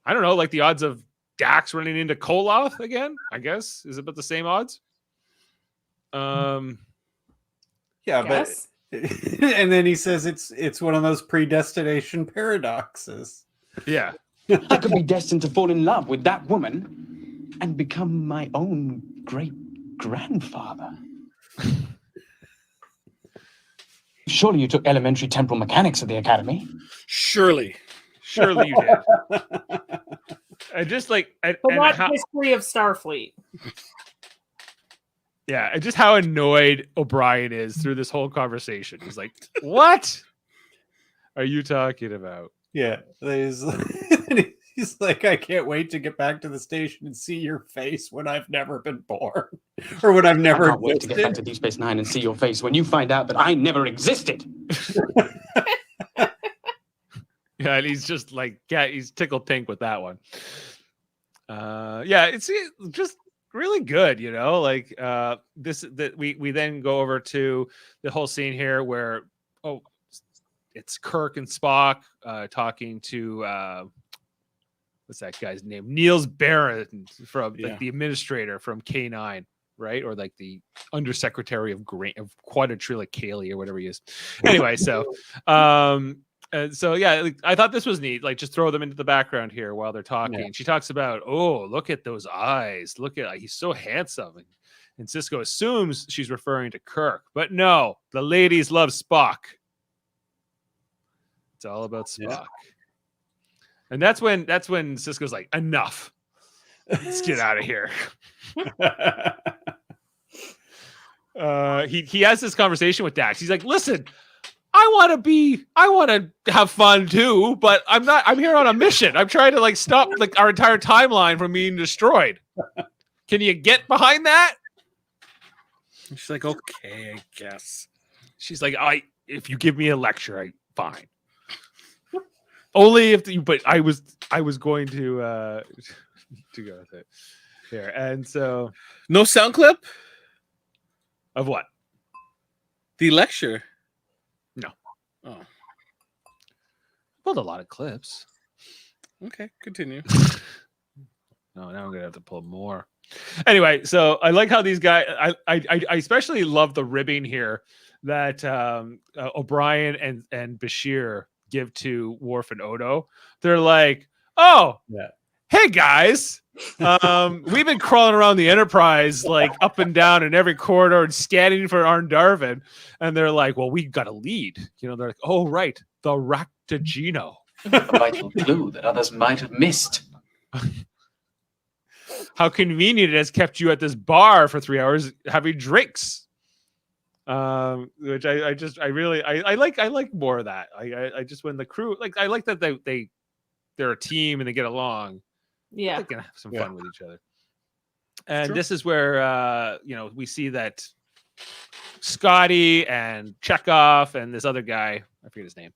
I don't know, like the odds of Dax running into Koloth again, I guess. Is it about the same odds? Yeah, but and then he says it's one of those predestination paradoxes. Yeah. I could be destined to fall in love with that woman and become my own great-grandfather. Surely you took elementary temporal mechanics at the academy. Surely you did. And just like, But not history of Starfleet. Yeah, and just how annoyed O'Brien is through this whole conversation. He's like, "What are you talking about?" Yeah, he's like, "I can't wait to get back to the station and see your face when I've never been born, or when I've never I can't wait to get back to Deep Space Nine and see your face when you find out that I never existed." Yeah, and he's just like, yeah, he's tickled pink with that one. Yeah, it's just really good, you know. Like we then go over to the whole scene here where it's Kirk and Spock talking to what's that guy's name? Niels Barron from like the administrator from K9, right? Or like the undersecretary of Quadrilateral or whatever he is. Anyway, so so yeah, like, I thought this was neat. Like, just throw them into the background here while they're talking. Yeah. She talks about, "Oh, look at those eyes. Look at, he's so handsome." And Sisko assumes she's referring to Kirk, but no, the ladies love Spock. It's all about Spock. Yeah. And that's when Sisko's like, "Enough. Let's get out of here." He has this conversation with Dax. He's like, "Listen, I want to have fun too, but I'm here on a mission. I'm trying to like stop like our entire timeline from being destroyed. Can you get behind that?" She's like, "Okay, I guess." She's like, if you give me a lecture, fine. Only if but I was going to go with it here. And so, no sound clip of what? The lecture. No. Oh. Pulled a lot of clips. Okay, continue. No, now I'm gonna have to pull more. Anyway, so I like how these guys. I especially love the ribbing here that O'Brien and Bashir give to Worf and Odo. They're like, "Oh, yeah. Hey, hey guys, we've been crawling around the Enterprise like up and down in every corridor and scanning for Arn Darvin, and they're like, well, we got a lead. You know, they're like, oh right, the Ractagino. A vital clue that others might have missed. How convenient it has kept you at this bar for 3 hours having drinks. Which I really like more of that. I just when the crew I like that they're a team and they get along. Yeah, they can have some fun with each other. And this is where we see that Scotty and Chekhov and this other guy, I forget his name,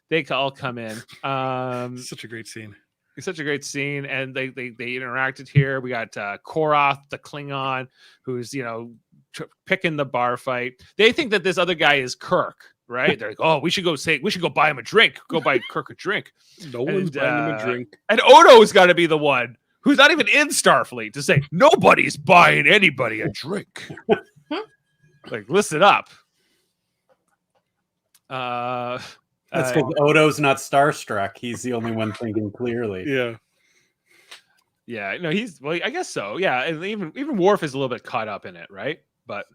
they all come in. Such a great scene. It's such a great scene, and they interacted here. We got Koroth, the Klingon, who's picking the bar fight. They think that this other guy is Kirk, right? They're like, oh, we should go buy him a drink. Go buy Kirk a drink. No one's buying him a drink. And Odo's got to be the one who's not even in Starfleet to say nobody's buying anybody a drink. Like, listen up. That's because Odo's not starstruck. He's the only one thinking clearly. Yeah. Yeah, no, I guess so. Yeah, and even Worf is a little bit caught up in it, right? But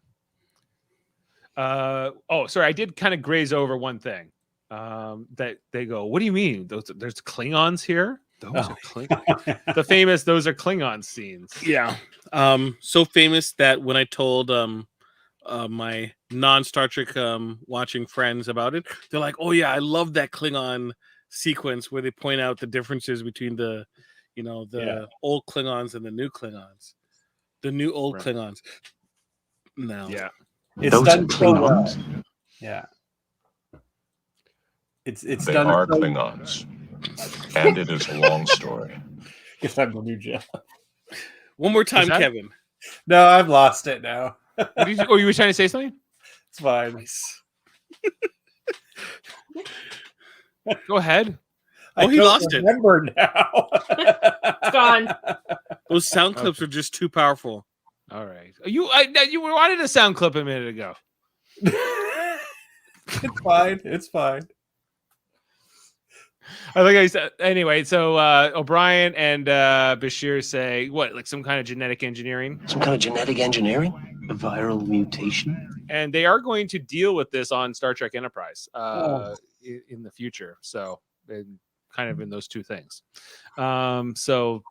sorry, I did kind of graze over one thing. That they go, what do you mean? There's Klingons here? Those are Klingons. The famous those are Klingon scenes. Yeah. So famous that when I told my non-Star Trek watching friends about it, they're like, oh yeah, I love that Klingon sequence where they point out the differences between the old Klingons and the new Klingons. The new old Klingons. No. Yeah. It's Those done are so well. Klingons? Yeah. It's They done are so Klingons. And it is a long story. Guess I'm the new Jill. One more time, that- Kevin. No, I've lost it now. you were trying to say something? It's fine. Go ahead. Oh, he lost it. Remember now. It's gone. Those sound clips are just too powerful. All right. You wanted a sound clip a minute ago. It's fine. It's fine. I think I said anyway. So O'Brien and Bashir say what, like some kind of genetic engineering? Some kind of genetic engineering? A viral mutation? And they are going to deal with this on Star Trek Enterprise in the future. So kind of in those two things. So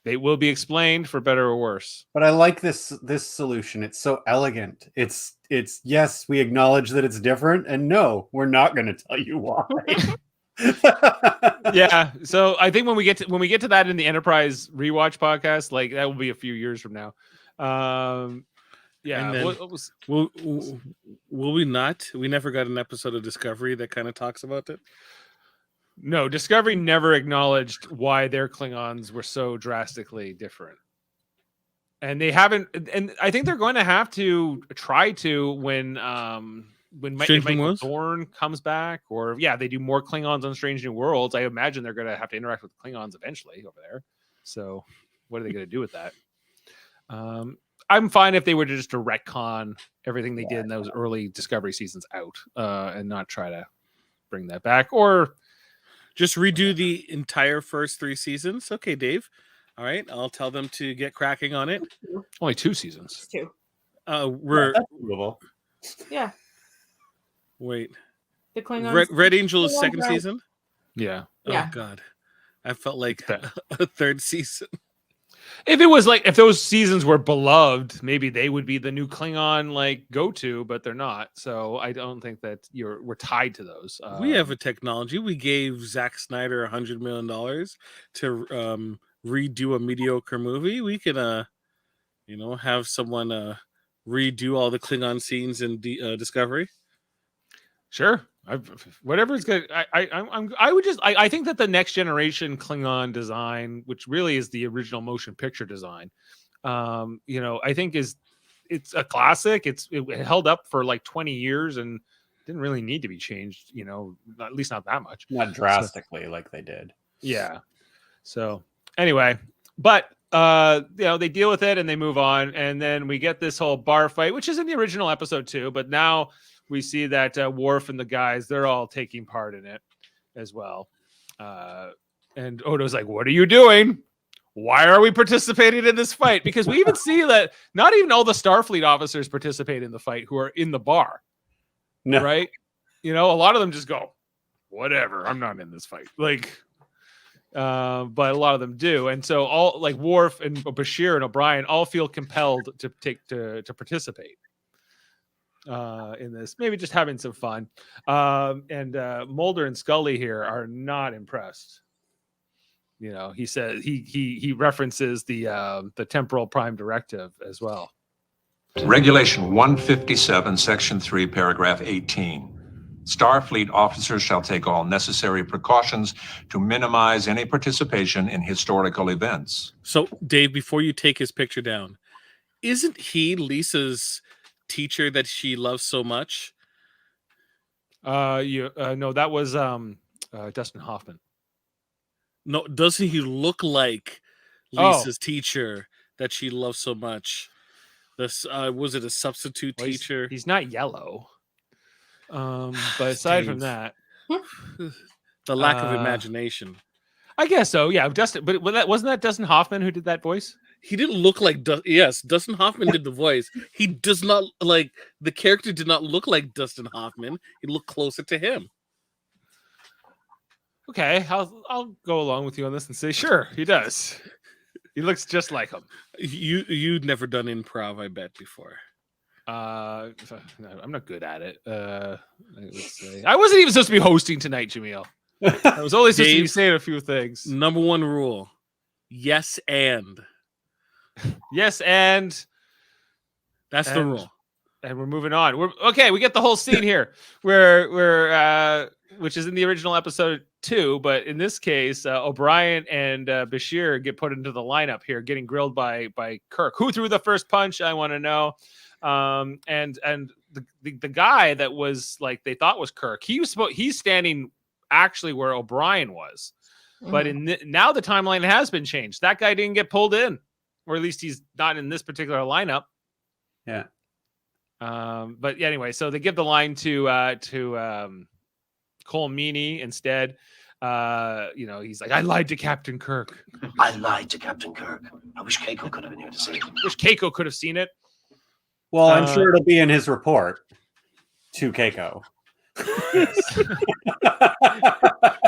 they will be explained for better or worse. But I like this solution. It's so elegant. It's yes, we acknowledge that it's different, and no, we're not going to tell you why. Yeah. So I think when we get to that in the Enterprise Rewatch podcast, like that will be a few years from now. Yeah. And then, will we not? We never got an episode of Discovery that kind of talks about it. No, Discovery never acknowledged why their Klingons were so drastically different. And they haven't, and I think they're going to have to try to when Michael Dorn comes back, or they do more Klingons on Strange New Worlds. I imagine they're going to have to interact with Klingons eventually over there. So what are they going to do with that? I'm fine if they were to just retcon everything they did in those early Discovery seasons out and not try to bring that back, or just redo the entire first 3 seasons. Okay, Dave. All right, I'll tell them to get cracking on it. Only 2 seasons. 2. We're Yeah. Wait. The Klingons. Red Angel is second season? Yeah. Yeah. Oh God. I felt like a third season. If it was like, if those seasons were beloved, maybe they would be the new Klingon like go-to, but they're not. So I don't think that we're tied to those. We have a technology. We gave Zack Snyder $100 million to redo a mediocre movie. We can, have someone redo all the Klingon scenes in Discovery. Sure. Whatever is good. I think that the next generation Klingon design, which really is the original motion picture design, I think it's a classic. It held up for like 20 years and didn't really need to be changed, at least not that much. Not drastically like they did. Yeah. So anyway, but they deal with it and they move on, and then we get this whole bar fight, which is in the original episode too, but now we see that Worf and the guys, they're all taking part in it as well. And Odo's like, what are you doing? why are we participating in this fight? Because we even see that not even all the Starfleet officers participate in the fight who are in the bar. No. Right? You know, a lot of them just go, whatever, I'm not in this fight. Like, but a lot of them do. And so all like Worf and Bashir and O'Brien all feel compelled to participate in this, maybe just having some fun. And Mulder and Scully here are not impressed. You know, he says he references the temporal prime directive as well. Regulation 157, Section 3, Paragraph 18. Starfleet officers shall take all necessary precautions to minimize any participation in historical events. So, Dave, before you take his picture down, isn't he Lisa's teacher that she loves so much? No, that was Dustin Hoffman. No, doesn't he look like Lisa's teacher that she loves so much? This was it a substitute teacher? He's not yellow. But aside from that, the lack of imagination. I guess so. Yeah, Dustin. But wasn't that Dustin Hoffman who did that voice? He didn't look like yes, Dustin Hoffman did the voice. He does not like the character did not look like Dustin Hoffman. He looked closer to him. Okay, I'll go along with you on this and say sure, he does. He looks just like him. You'd never done improv, I bet, before. I'm not good at it. Let's say. I wasn't even supposed to be hosting tonight, Jaemeel. I was only supposed to be saying a few things. Number one rule: yes, and yes, and that's the rule. And we're moving on. We get the whole scene here, where which is in the original episode 2, but in this case, O'Brien and Bashir get put into the lineup here, getting grilled by Kirk. Who threw the first punch? I want to know. And the guy that was like they thought was Kirk, he's standing actually where O'Brien was, but now the timeline has been changed. That guy didn't get pulled in, or at least he's not in this particular lineup. Yeah. But anyway, so they give the line to Cole Meany instead. He's like, I lied to Captain Kirk. I lied to Captain Kirk. I wish Keiko could have been here to see it. Wish Keiko could have seen it. Well, I'm sure it'll be in his report to Keiko.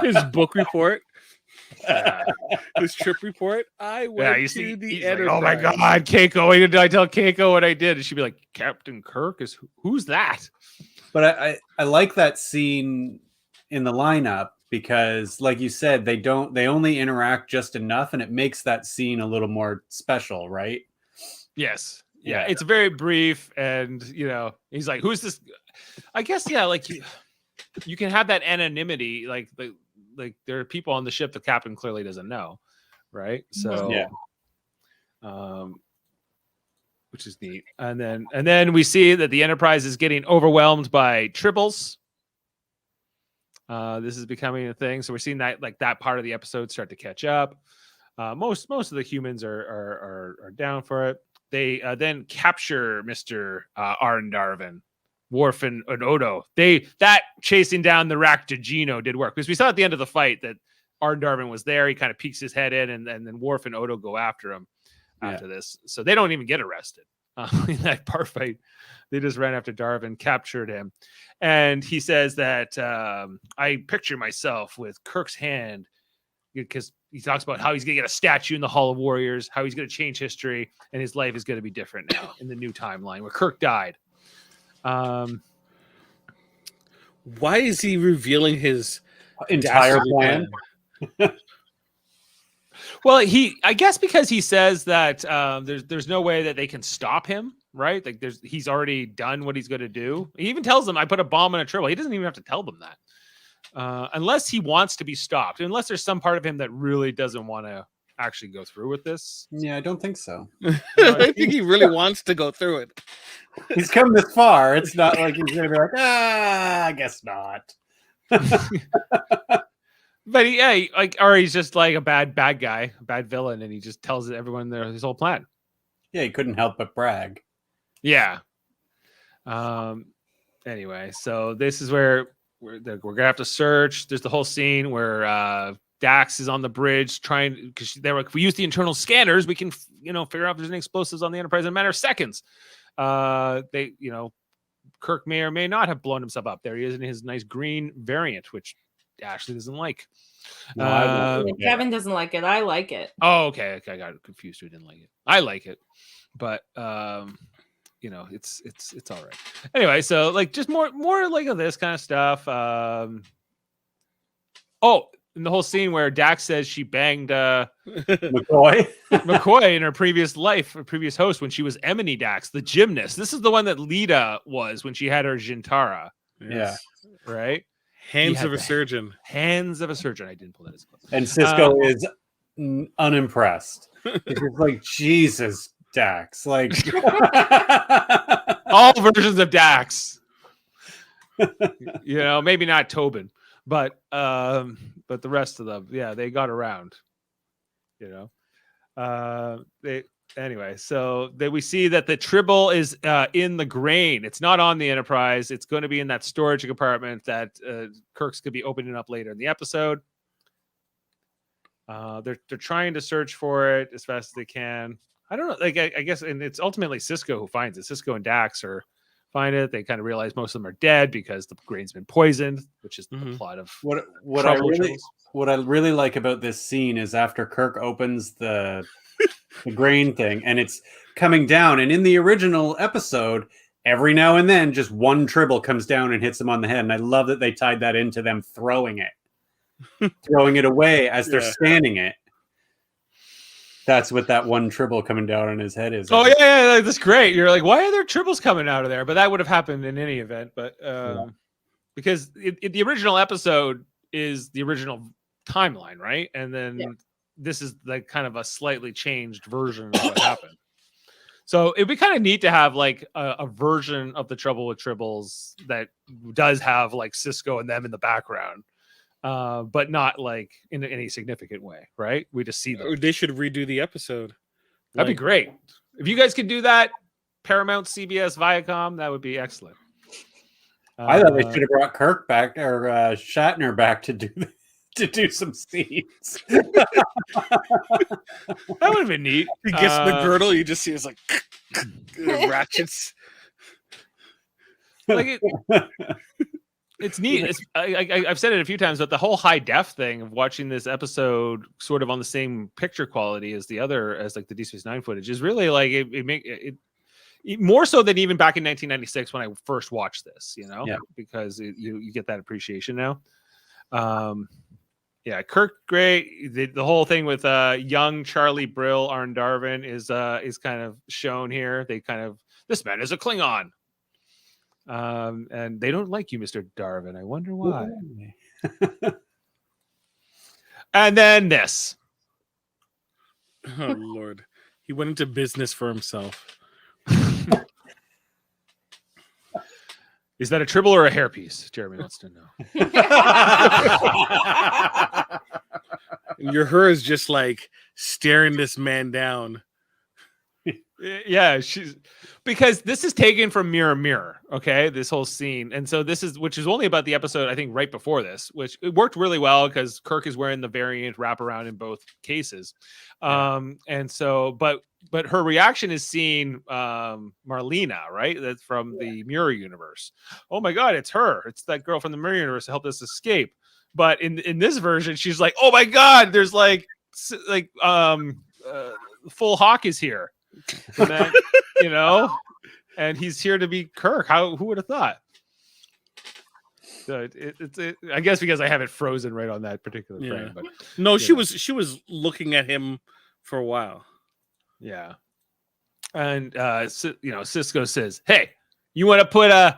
His book report. His trip report. I went to the Enterprise. Like, oh my God, Keiko! Why did I tell Keiko what I did? And she'd be like, Captain Kirk is who's that? But I like that scene in the lineup because, like you said, they only interact just enough, and it makes that scene a little more special, right? Yes. Yeah, it's very brief, and he's like, "Who's this?" I guess like you can have that anonymity, like there are people on the ship the captain clearly doesn't know, right? So which is neat. And then we see that the Enterprise is getting overwhelmed by tribbles. This is becoming a thing, so we're seeing that part of the episode start to catch up. Most of the humans are down for it. They then capture Mr. Arn Darvin, Worf and Odo. That chasing down the Raktajino did work because we saw at the end of the fight that Arn Darvin was there. He kind of peeks his head in, and then Worf and Odo go after him after this. So they don't even get arrested in that bar fight. They just ran after Darvin, captured him, and he says that I picture myself with Kirk's hand. Because he talks about how he's going to get a statue in the Hall of Warriors, how he's going to change history, and his life is going to be different now in the new timeline where Kirk died. Why is he revealing his entire plan? Well, I guess because he says that there's no way that they can stop him, right? Like he's already done what he's going to do. He even tells them, "I put a bomb in a tribble." He doesn't even have to tell them that. Unless he wants to be stopped, unless there's some part of him that really doesn't want to actually go through with this. Yeah, I don't think so. I think he really wants to go through it. He's come this far. It's not like he's going to be like, I guess not. But he's just like a bad guy, a bad villain, and he just tells everyone his whole plan. Yeah, he couldn't help but brag. Yeah. Anyway, so this is where we're gonna have to search. There's the whole scene where Dax is on the bridge trying, because they're like, if we use the internal scanners, we can, figure out if there's any explosives on the Enterprise in a matter of seconds. Kirk may or may not have blown himself up. There he is in his nice green variant, which Ashley doesn't like. Kevin doesn't like it. I like it. Oh, okay. I got confused. Who didn't like it? I like it, but it's all right. Anyway, so like just more like of this kind of stuff. In the whole scene where Dax says she banged McCoy in her previous life, her previous host, when she was Emily Dax, the gymnast. This is the one that Lita was when she had her Jintara. Yeah. Right? Hands of a surgeon. Hands of a surgeon. I didn't pull that as close. And Cisco is unimpressed. He's like, Jesus, Dax. Like all versions of Dax. Maybe not Tobin, but the rest of them, yeah, they got around. So we see that the Tribble is in the grain. It's not on the Enterprise. It's going to be in that storage compartment that Kirk's going to be opening up later in the episode. They're trying to search for it as fast as they can. I don't know. Like I guess, and it's ultimately Cisco who finds it. Cisco and Dax find it. They kind of realize most of them are dead because the grain's been poisoned, which is the plot of what I really like about this scene is after Kirk opens the grain thing and it's coming down, and in the original episode, every now and then just one Tribble comes down and hits him on the head, and I love that they tied that into them throwing it away as they're scanning it. That's what that one Tribble coming down on his head is. Oh yeah, that's great. You're like, why are there Tribbles coming out of there? But that would have happened in any event. But because the original episode is the original timeline, right? And then this is like kind of a slightly changed version of what happened. So it'd be kind of neat to have like a version of the Trouble with Tribbles that does have like Cisco and them in the background. But not like in any significant way, right? We just see them. They should redo the episode. That'd be great. If you guys could do that, Paramount, CBS, Viacom, that would be excellent. I thought they should have brought Kirk back or Shatner back to do some scenes. That would have been neat. He gets the girdle, you just see it's like ratchets. Like it's neat. I've said it a few times, but the whole high def thing of watching this episode sort of on the same picture quality as like the D9 footage is really like it more so than even back in 1996 when I first watched this, because you get that appreciation now. Kirk great. The whole thing with young Charlie Brill, Arn Darvin is kind of shown here. This man is a Klingon. And they don't like you, Mr. Darvin. I wonder why. And then this. Oh Lord. He went into business for himself. Is that a Tribble or a hairpiece? Jeremy wants to know. Her is just like staring this man down. Yeah, because this is taken from Mirror Mirror, okay, this whole scene. And so which is only about the episode, I think, right before this, which it worked really well because Kirk is wearing the variant wraparound in both cases. And so, but her reaction is seeing Marlena, right? That's from the Mirror universe. Oh my God, it's her. It's that girl from the Mirror universe who helped us escape. But in this version, she's like, oh my God, there's Full Hawk is here. And then, and he's here to be Kirk. Who would have thought? So I guess because I have it frozen right on that particular frame. But no, she was looking at him for a while. Yeah, and Cisco says, "Hey, you want to put a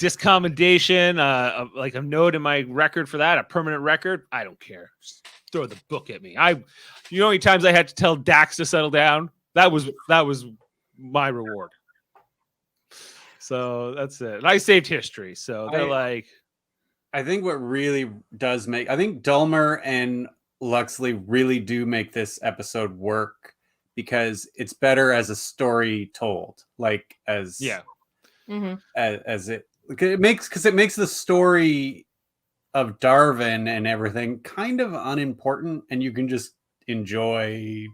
discommendation, like a note in my record for that, a permanent record? I don't care. Just throw the book at me. You know how many times I had to tell Dax to settle down? That was my reward. So that's it. And I saved history. So they're I think what really does I think Dulmer and Luxley really do make this episode work because it's better as a story told. Like as it makes the story of Darwin and everything kind of unimportant, and you can just enjoy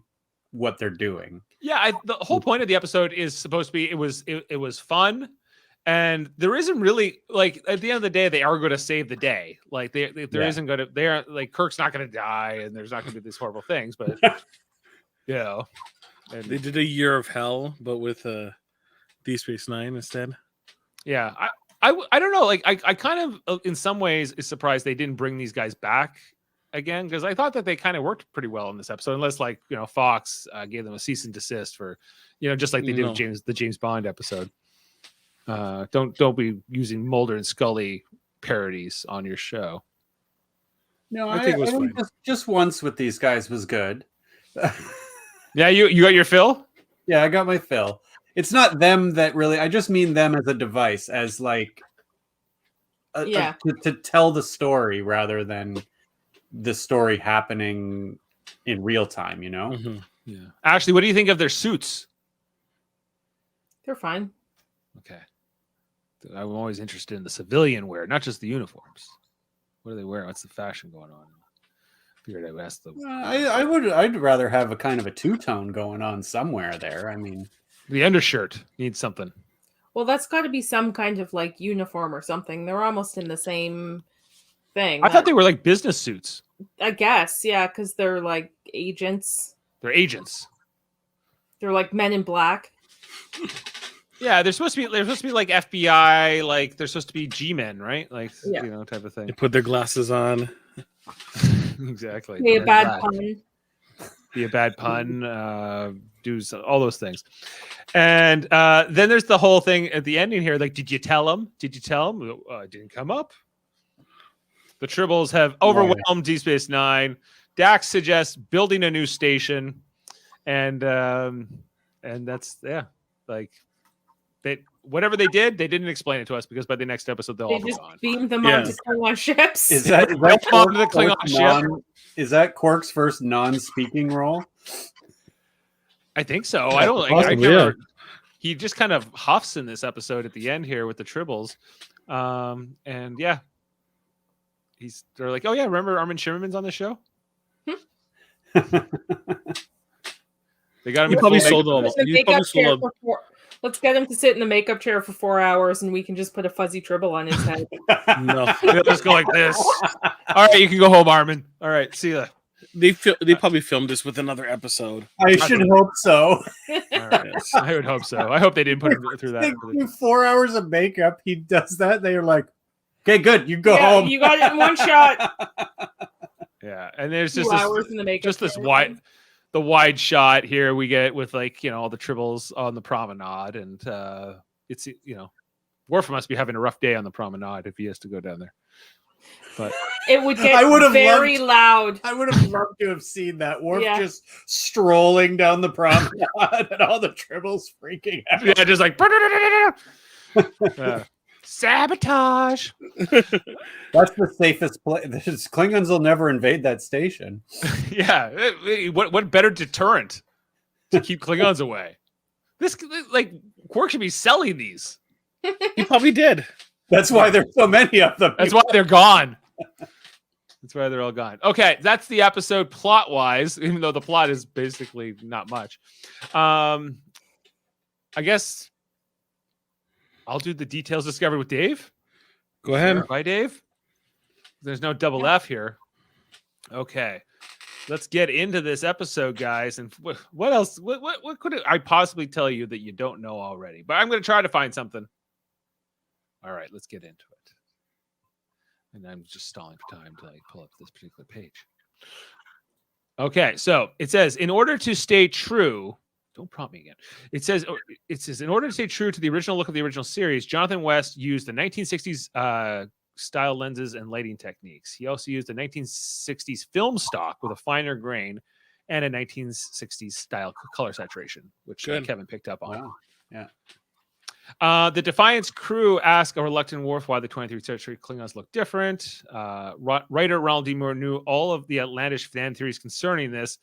what they're doing. Yeah, the whole point of the episode is supposed to be it was fun, and there isn't really like at the end of the day they are going to save the day. Like there isn't going to they're like Kirk's not going to die, and there's not going to be these horrible things, but you know, and They did a year of hell, but with Deep Space Nine instead. yeah, I don't know. Like I kind of in some ways is surprised they didn't bring these guys back again, because I thought that they kind of worked pretty well in this episode, unless like Fox gave them a cease and desist for just like they did with the James Bond episode. Don't be using Mulder and Scully parodies on your show. No, I think it was fine. Just once with these guys was good. Yeah, you got your fill? Yeah, I got my fill. It's not them that really. I just mean them as a device, as like to tell the story rather than the story happening in real time. Mm-hmm. Yeah. Ashley, what do you think of their suits? They're fine. Okay. I'm always interested in the civilian wear, not just the uniforms. What do they wear? What's the fashion going on? Figured I would ask them. I'd rather have a kind of a two-tone going on somewhere there. I mean, the undershirt needs something. Well, that's got to be some kind of like uniform or something. They're almost in the same thing. I thought they were like business suits. I guess, yeah, because they're like agents. They're agents. They're like Men in Black. Yeah, they're supposed to be like FBI, like they're supposed to be G-men, right? Like type of thing. They put their glasses on. Exactly. Be a bad pun. Be a bad pun. Do all those things. And then there's the whole thing at the ending here. Like, did you tell him? Did you tell him? It didn't come up. The Tribbles have overwhelmed Deep Space Nine. Dax suggests building a new station, and that's like whatever they did, they didn't explain it to us because by the next episode they'll all be gone. Beam them onto Klingon ships. Is that the Klingon ship? Is that Quark's first non-speaking role? I think so. I don't like. He just kind of huffs in this episode at the end here with the Tribbles, and yeah. They're like, oh yeah, remember Armin Shimmerman's on the show? They got him. You probably sold them. Let's get him to sit in the makeup chair for 4 hours, and we can just put a fuzzy Tribble on his head. No, they'll just go like this. All right, you can go home, Armin. All right, see ya. They probably filmed this with another episode. I should hope so. All right, I would hope so. I hope they didn't put him through that. 4 hours of makeup, he does that. They are like, okay, good. You go home. You got it in one shot. Yeah, and there's 2 just hours in the makeup. Just this wide shot here we get with like all the Tribbles on the promenade, and it's Worf must be having a rough day on the promenade if he has to go down there. But it would get very loud. I would have loved to have seen that Worf just strolling down the promenade and all the Tribbles freaking out. Yeah, just like sabotage. That's the safest place. Klingons will never invade that station. Yeah, what better deterrent to keep Klingons away? This Quark should be selling these. He probably did. That's why there's so many of them. That's why they're gone. That's why they're all gone. Okay, that's the episode plot-wise, even though the plot is basically not much. I guess I'll do the details discovered with Dave. Go ahead. Bye, Dave. There's no double F here. Okay. Let's get into this episode, guys. And what else? What could I possibly tell you that you don't know already? But I'm going to try to find something. All right, let's get into it. And I'm just stalling for time to pull up this particular page. Okay, so it says, in order to stay true, don't prompt me again. It says, in order to stay true to the original look of the original series, Jonathan West used the 1960s style lenses and lighting techniques. He also used a 1960s film stock with a finer grain and a 1960s style color saturation, which Kevin picked up on. Wow. Yeah. The Defiance crew asked a reluctant Worf why the 23rd century Klingons look different. Writer Ronald D. Moore knew all of the outlandish fan theories concerning this,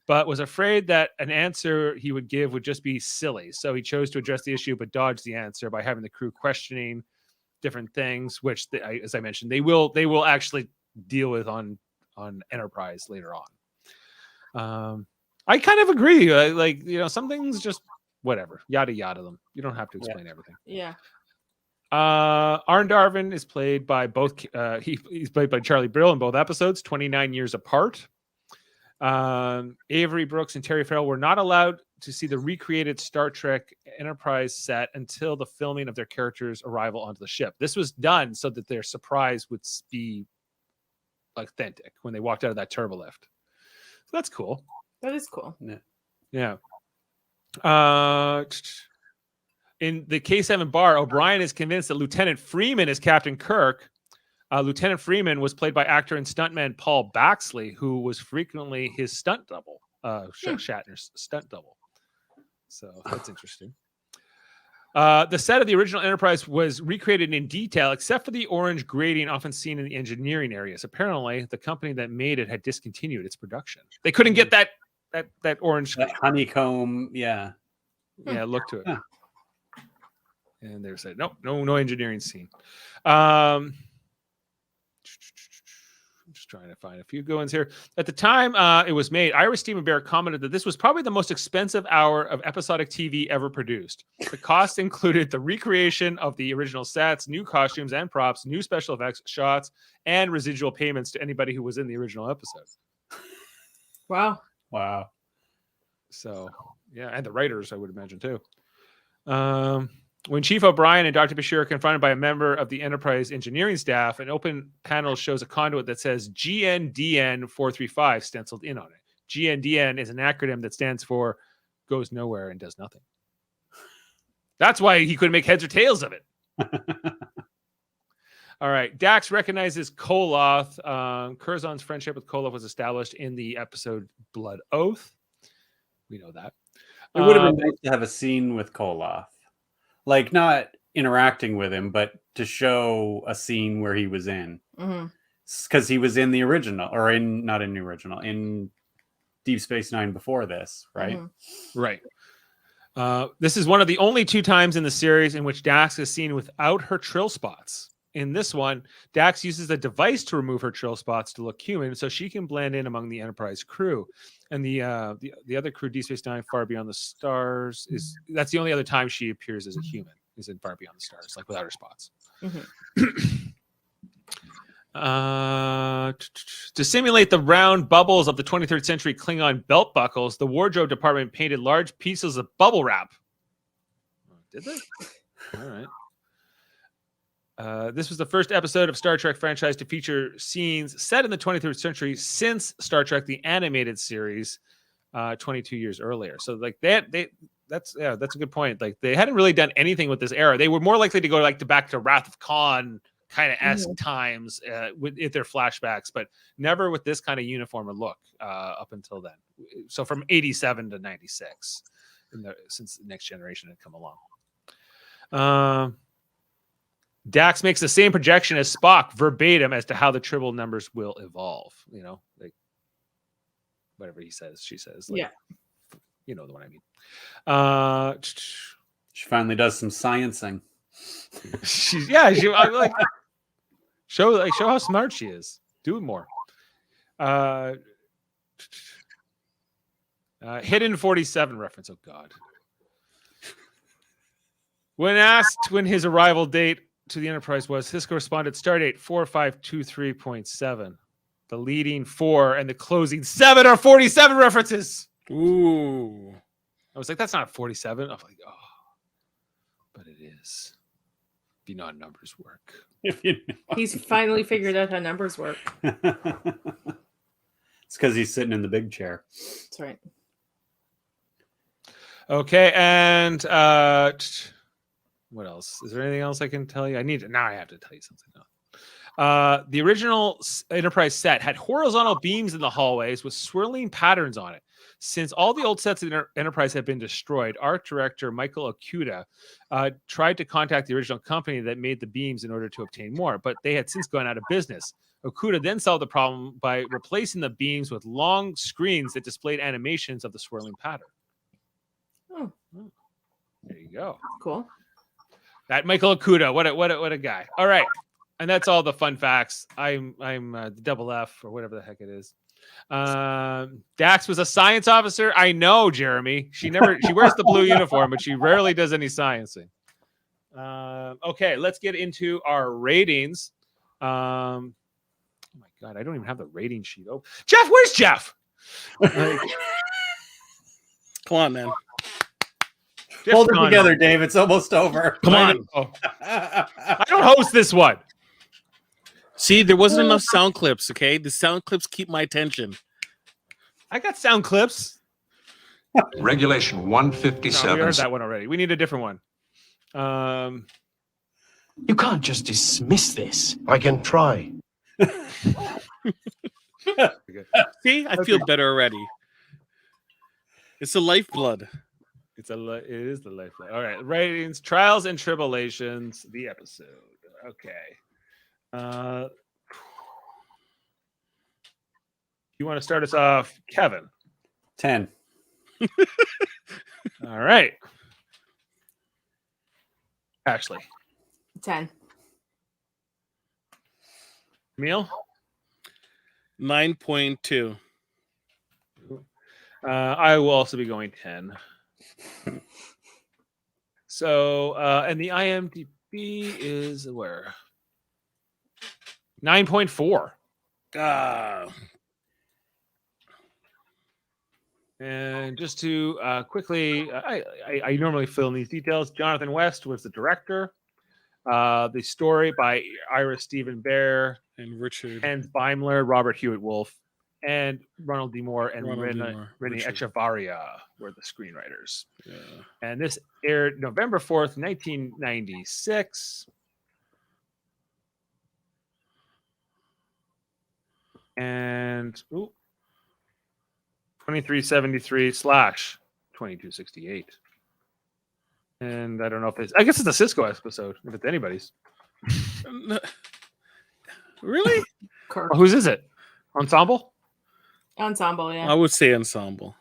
but was afraid that an answer he would give would just be silly. So he chose to address the issue, but dodged the answer by having the crew questioning different things, which as I mentioned, they will actually deal with on Enterprise later on. I kind of agree. Like, some things just whatever, yada yada them. You don't have to explain everything. Yeah. Arn Darvin is played by both. He's played by Charlie Brill in both episodes, 29 years apart. Avery Brooks and Terry Farrell were not allowed to see the recreated Star Trek Enterprise set until the filming of their characters' arrival onto the ship. This was done so that their surprise would be authentic when they walked out of that turbo lift. So that's cool. That is cool. Yeah. In the K7 bar, O'Brien is convinced that Lieutenant Freeman is Captain Kirk. Lieutenant Freeman was played by actor and stuntman Paul Baxley, who was frequently his stunt double, Shatner's stunt double. So that's interesting. The set of the original Enterprise was recreated in detail, except for the orange grading often seen in the engineering areas. Apparently, the company that made it had discontinued its production. They couldn't get that orange, that honeycomb, look to it. Huh. And they said, no engineering scene. I'm just trying to find a few good ones here. At the time it was made, Ira Stephen Bear commented that this was probably the most expensive hour of episodic TV ever produced. The cost included the recreation of the original sets, new costumes and props, new special effects, shots, and residual payments to anybody who was in the original episode. Wow. So, yeah, and the writers, I would imagine, too. When Chief O'Brien and Dr. Bashir are confronted by a member of the Enterprise engineering staff, an open panel shows a conduit that says GNDN 435 stenciled in on it. GNDN is an acronym that stands for goes nowhere and does nothing. That's why he couldn't make heads or tails of it. All right. Dax recognizes Koloth. Curzon's friendship with Koloth was established in the episode Blood Oath. We know that. It would have been nice to have a scene with Koloth. Like, not interacting with him, but to show a scene where he was in. Because he was in the original, or not in the original, in Deep Space Nine before this, right? Right. This is one of the only 2 times in the series in which Dax is seen without her trill spots. In this one, Dax uses a device to remove her trill spots to look human so she can blend in among the Enterprise crew. And the other crew, Deep Space Nine, Far Beyond the Stars, that's the only other time she appears as a human, is in Far Beyond the Stars, like without her spots. To simulate the round bubbles of the 23rd century Klingon belt buckles, the wardrobe department painted large pieces of bubble wrap. Did they? All right. This was the first episode of Star Trek franchise to feature scenes set in the 23rd century since Star Trek the animated series 22 years earlier. So like that's a good point. Like they hadn't really done anything with this era. They were more likely to go back to Wrath of Khan kind of esque times with their flashbacks, but never with this kind of uniform or look up until then. So from 87 to 96 since the Next Generation had come along. Dax makes the same projection as Spock verbatim as to how the Tribble numbers will evolve. Like whatever he says, she says. Like, you know the one I mean. She finally does some sciencing. I'm like show how smart she is. Do more. Hidden 47 reference. Oh God. When asked when his arrival date to the Enterprise was, Cisco responded, Stardate 4523.7. The leading 4 and the closing 7 are 47 references. Ooh. I was like, that's not 47. I was like, oh, but it is. If you know how numbers work. He's finally figured out how numbers work. It's because he's sitting in the big chair. That's right. Okay, and what else? Is there anything else I can tell you? Now I have to tell you something else. The original Enterprise set had horizontal beams in the hallways with swirling patterns on it. Since all the old sets of Enterprise have been destroyed, art director Michael Okuda tried to contact the original company that made the beams in order to obtain more, but they had since gone out of business. Okuda then solved the problem by replacing the beams with long screens that displayed animations of the swirling pattern. Oh. There you go. Cool. That Michael Okuda, what a guy. All right, and that's all the fun facts. I'm the double F or whatever the heck it is. Dax was a science officer. I know, Jeremy. She wears the blue uniform, but she rarely does any sciencing. Okay, let's get into our ratings. Oh my god, I don't even have the rating sheet. Oh, Jeff, where's Jeff? Come on, man. Hold it together, Dave. It's almost over. Come on. I don't host this one. See, there wasn't enough sound clips, okay? The sound clips keep my attention. I got sound clips. Regulation 157. No, we heard that one already. We need a different one. You can't just dismiss this. I can try. See, I feel better already. It's the lifeblood. It is the lifeblood. All right, ratings, trials and tribble-ations, the episode. Okay. You want to start us off, Kevin? 10. All right. Ashley? 10. Jaemeel? 9.2. I will also be going 10. So, and the IMDb is where? 9.4. And just to quickly, I normally fill in these details. Jonathan West was the director. The story by Ira Stephen Bear and Richard Hans Beimler, Robert Hewitt Wolf, and Ronald D. Moore and Ronald D. Renee Moore, Echevarria were the screenwriters. Yeah. And this aired November 4th, 1996. And 2373/2268. And I don't know if it's, I guess it's a Cisco episode, if it's anybody's. Really? Oh, whose is it? Ensemble? Ensemble, yeah. I would say ensemble.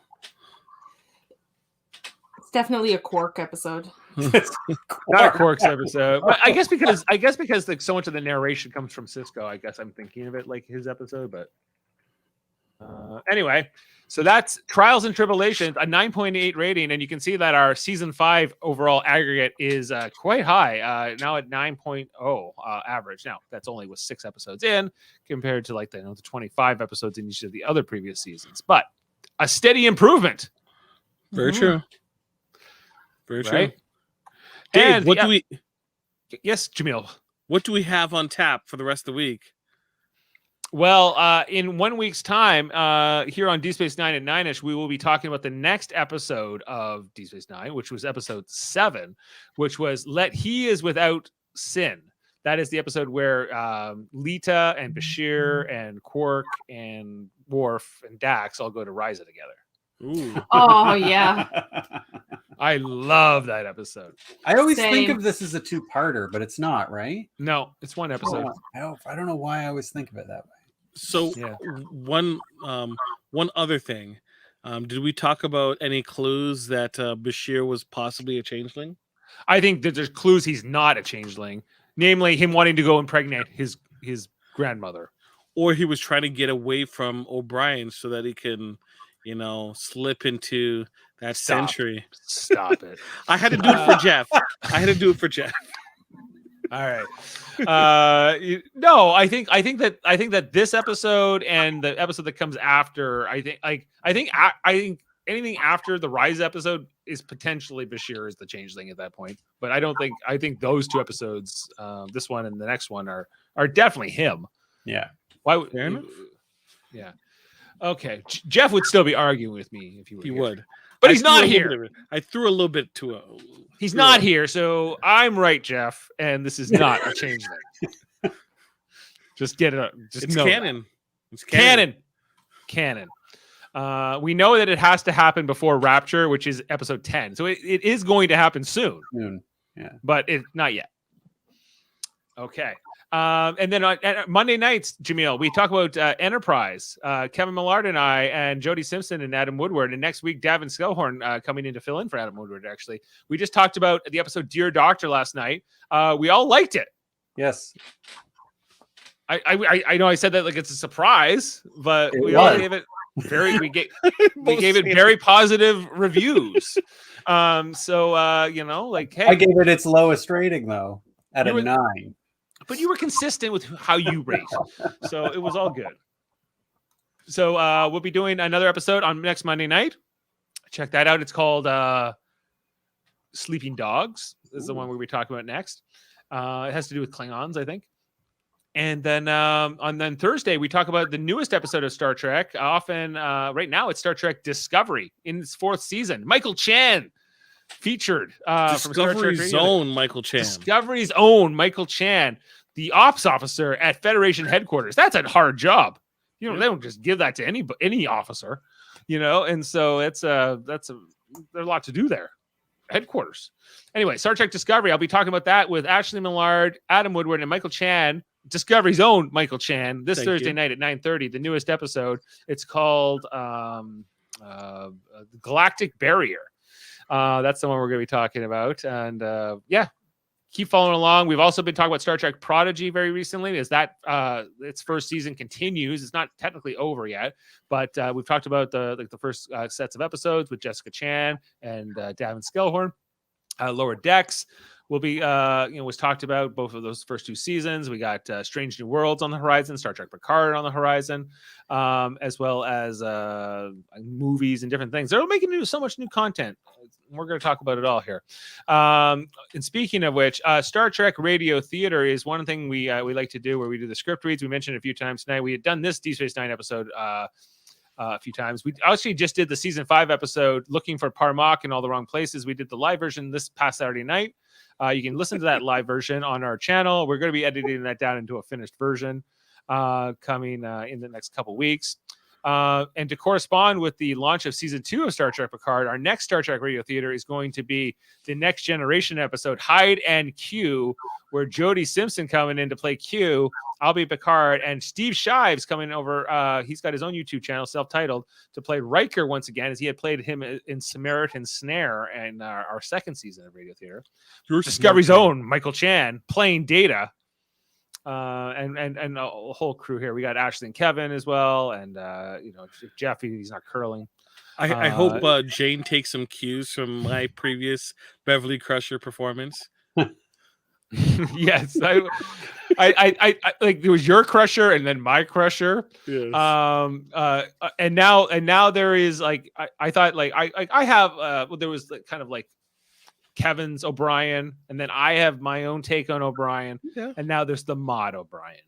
It's definitely a Quark episode. Not a Quarks episode. But I guess because like so much of the narration comes from Cisco, I guess I'm thinking of it like his episode, but anyway, so that's Trials and Tribble-ations, a 9.8 rating, and you can see that our season 5 overall aggregate is quite high, now at 9.0 average. Now that's only with 6 episodes in compared to like the 25 episodes in each of the other previous seasons, but a steady improvement. Very true. Very true. Right? Dave, what do we? Yes, Jaemeel. What do we have on tap for the rest of the week? Well, in 1 week's time, here on D Space 9 at 9ish, we will be talking about the next episode of D Space 9, which was episode 7, which was Let He Is Without Sin. That is the episode where Lita and Bashir and Quark and Worf and Dax all go to Risa together. Ooh. Oh, yeah. I love that episode. I always Same. think of this as a two-parter, but it's not, right? No, it's one episode. I don't know why I always think of it that way. So one other thing, did we talk about any clues that Bashir was possibly a changeling? I think that there's clues he's not a changeling, namely him wanting to go impregnate his grandmother, or he was trying to get away from O'Brien so that he can, slip into that century. Stop it! I had to do it for Jeff. All right. No, I think that this episode and the episode that comes after, I think anything after the Rise episode is potentially Bashir is the changeling at that point. But I think those two episodes, this one and the next one, are definitely him. Yeah. Why would? Fair enough. Yeah. Okay. Jeff would still be arguing with me if he were. He here. would. But he's not here. I threw a little bit to He's not here, so I'm right, Jeff, and this is not a changeling. Just get it. It's canon. It's canon. We know that it has to happen before Rapture, which is episode 10. So it is going to happen soon. Yeah. But not yet. Okay. And then on Monday nights, Jaemeel, we talk about Enterprise. Kevin Millard and I, and Jody Simpson and Adam Woodward. And next week, Davin Skellhorn coming in to fill in for Adam Woodward, actually. We just talked about the episode Dear Doctor last night. We all liked it. Yes. I know I said that like it's a surprise, but It we all was. gave it we gave it very positive reviews. You know, like, hey, I gave it its lowest rating though, at You a were- 9. but you were consistent with how you rate, so it was all good. So we'll be doing another episode on next Monday night. Check that out. It's called Sleeping Dogs. This is the one we'll be talking about next. It has to do with Klingons, I think. And then on Thursday, we talk about the newest episode of Star Trek. Right now, it's Star Trek Discovery in its 4th season. Michael Chan featured from Star Trek Discovery's Radio. own Michael Chan. Discovery's own Michael Chan, the ops officer at Federation headquarters. That's a hard job. You know, they don't just give that to any officer. You know, and so there's a lot to do there. Headquarters. Anyway, Star Trek Discovery. I'll be talking about that with Ashley Millard, Adam Woodward, and Michael Chan. Discovery's own Michael Chan this Thank Thursday you. night at 9:30. The newest episode. It's called Galactic Barrier. That's the one we're going to be talking about. And keep following along. We've also been talking about Star Trek Prodigy very recently. Is that its first season continues? It's not technically over yet, but we've talked about the first sets of episodes with Jessica Chan and Davin Skellhorn. Lower Decks will be was talked about, both of those first 2 seasons. We got Strange New Worlds on the horizon, Star Trek Picard on the horizon, as well as movies and different things. They're making so much new content. We're going to talk about it all here. And speaking of which, Star Trek Radio Theater is one thing we like to do, where we do the script reads. We mentioned it a few times tonight. We had done this Deep Space Nine episode a few times. We actually just did the season 5 episode, Looking for Parmak in All the Wrong Places. We did the live version this past Saturday night. You can listen to that live version on our channel. We're going to be editing that down into a finished version coming in the next couple weeks. And to correspond with the launch of season 2 of Star Trek Picard, our next Star Trek Radio Theater is going to be the Next Generation episode, Hide and Q, where Jody Simpson coming in to play Q. I'll be Picard, and Steve Shives coming over. He's got his own YouTube channel, self-titled, to play Riker once again, as he had played him in Samaritan Snare and our second season of Radio Theater. Discovery's own Michael Chan playing Data. And a whole crew here. We got Ashley and Kevin as well, and Jeff, he's not curling. I hope Jane takes some cues from my previous Beverly Crusher performance. Yes, I like, there was your Crusher and then my Crusher. Yes. And now there is like I thought like I have there was kind of like Kevin's O'Brien, and then I have my own take on O'Brien, and now there's the Mod O'Brien.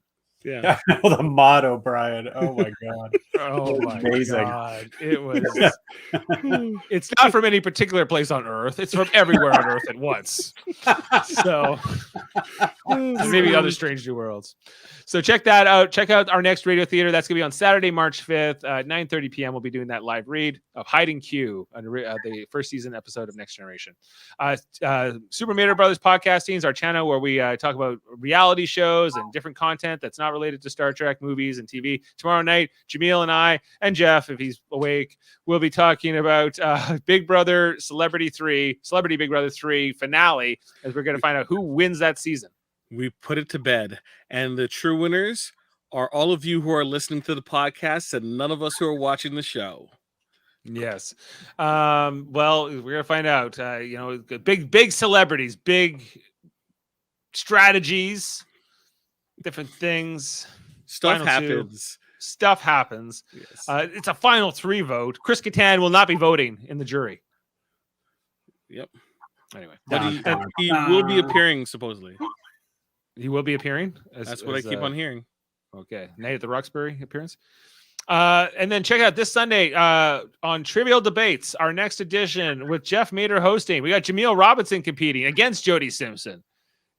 Yeah, the Mod O'Brien. Oh my god. Oh my Amazing. god. It was it's not from any particular place on Earth. It's from everywhere on Earth at once. So and maybe other Strange New Worlds. So check that out. Check out our next Radio Theater. That's gonna be on Saturday, March 5th, 9:30 p.m. We'll be doing that live read of Hide and Q, the first season episode of Next Generation. Super Mater Brothers Podcasting is our channel where we talk about reality shows and different content that's not related to Star Trek movies and TV. Tomorrow night, Jaemeel and I and Jeff, if he's awake, we'll be talking about Big Brother Celebrity Big Brother 3 finale, as we're going to find out who wins that season. We put it to bed, and the true winners are all of you who are listening to the podcast, and none of us who are watching the show. Yes. Well, we're gonna find out. Big celebrities, big strategies, different things. Stuff Final happens. Stuff happens. Yes. It's a final 3 vote. Chris Kattan will not be voting in the jury. Yep. Anyway, But he will be appearing, supposedly. He will be appearing. That's what I keep on hearing. Okay. Night at the Roxbury appearance. And then check out this Sunday on Trivial Debates, our next edition with Jeff Mater hosting. We got Jaemeel Robinson competing against Jody Simpson.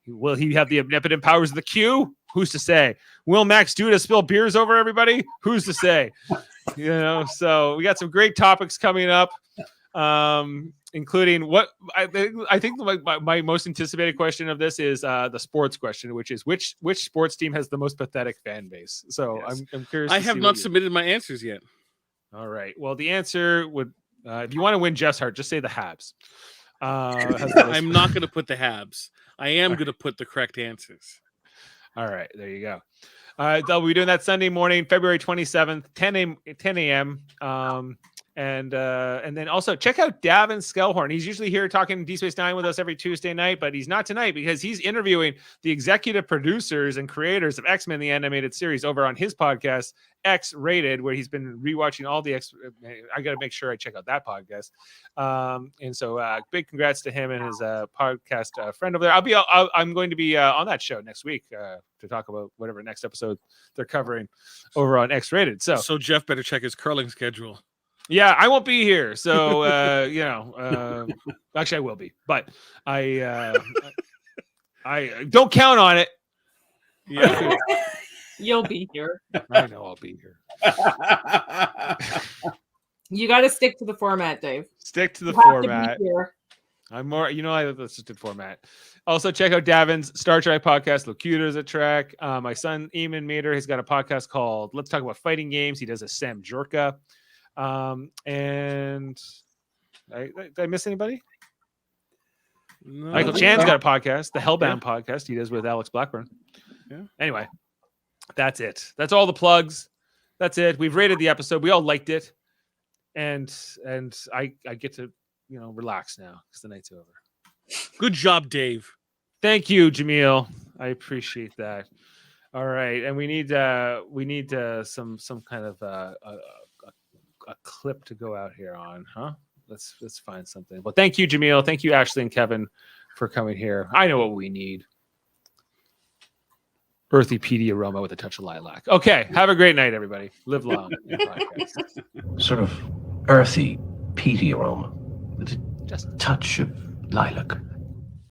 Will he have the omnipotent powers of the Q? Who's to say? Will Max Duda spill beers over everybody? Who's to say? So we got some great topics coming up. including what I think my most anticipated question of this is the sports question, which is which sports team has the most pathetic fan base. So Yes. I'm curious. I to have see not what you- submitted my answers yet. All right. Well, the answer would, if you want to win Jeff's heart, just say the Habs. I'm not going to put the Habs. I am going to put the correct answers. All right, there you go. They'll be doing that Sunday morning, February 27th, 10 a.m. And then also check out Davin Skellhorn. He's usually here talking Deep Space Nine with us every Tuesday night, but he's not tonight because he's interviewing the executive producers and creators of X-Men, the animated series, over on his podcast, X-Rated, where he's been rewatching all the X. I got to make sure I check out that podcast. And so big congrats to him and his podcast friend over there. I'm going to be on that show next week to talk about whatever next episode they're covering over on X-Rated. So Jeff better check his curling schedule. Yeah, I won't be here, so actually I will be, but I don't count on it. Yeah, You'll be here. I know I'll be here. You got to stick to the format, Dave. Stick to the You have to be format. here. I'm more, let's just do format. Also, check out Davin's Star Trek podcast, Locutors at Trek. My son, Eamon Meter, has got a podcast called Let's Talk About Fighting Games. He does a Sam Jorka. And did I miss anybody? No, Michael Chan's got a podcast, the Hellbound podcast he does with Alex Blackburn. Yeah. Anyway, that's it. That's all the plugs. That's it. We've rated the episode. We all liked it. And I get to, relax now because the night's over. Good job, Dave. Thank you, Jaemeel. I appreciate that. All right. And we need some kind of a clip to go out here on, huh? Let's find something. Well, thank you, Jaemeel. Thank you, Ashley and Kevin, for coming here. I know what we need. Earthy peaty aroma with a touch of lilac. Okay, have a great night, everybody. Live long and podcast. Sort of earthy, peaty aroma with a touch of lilac.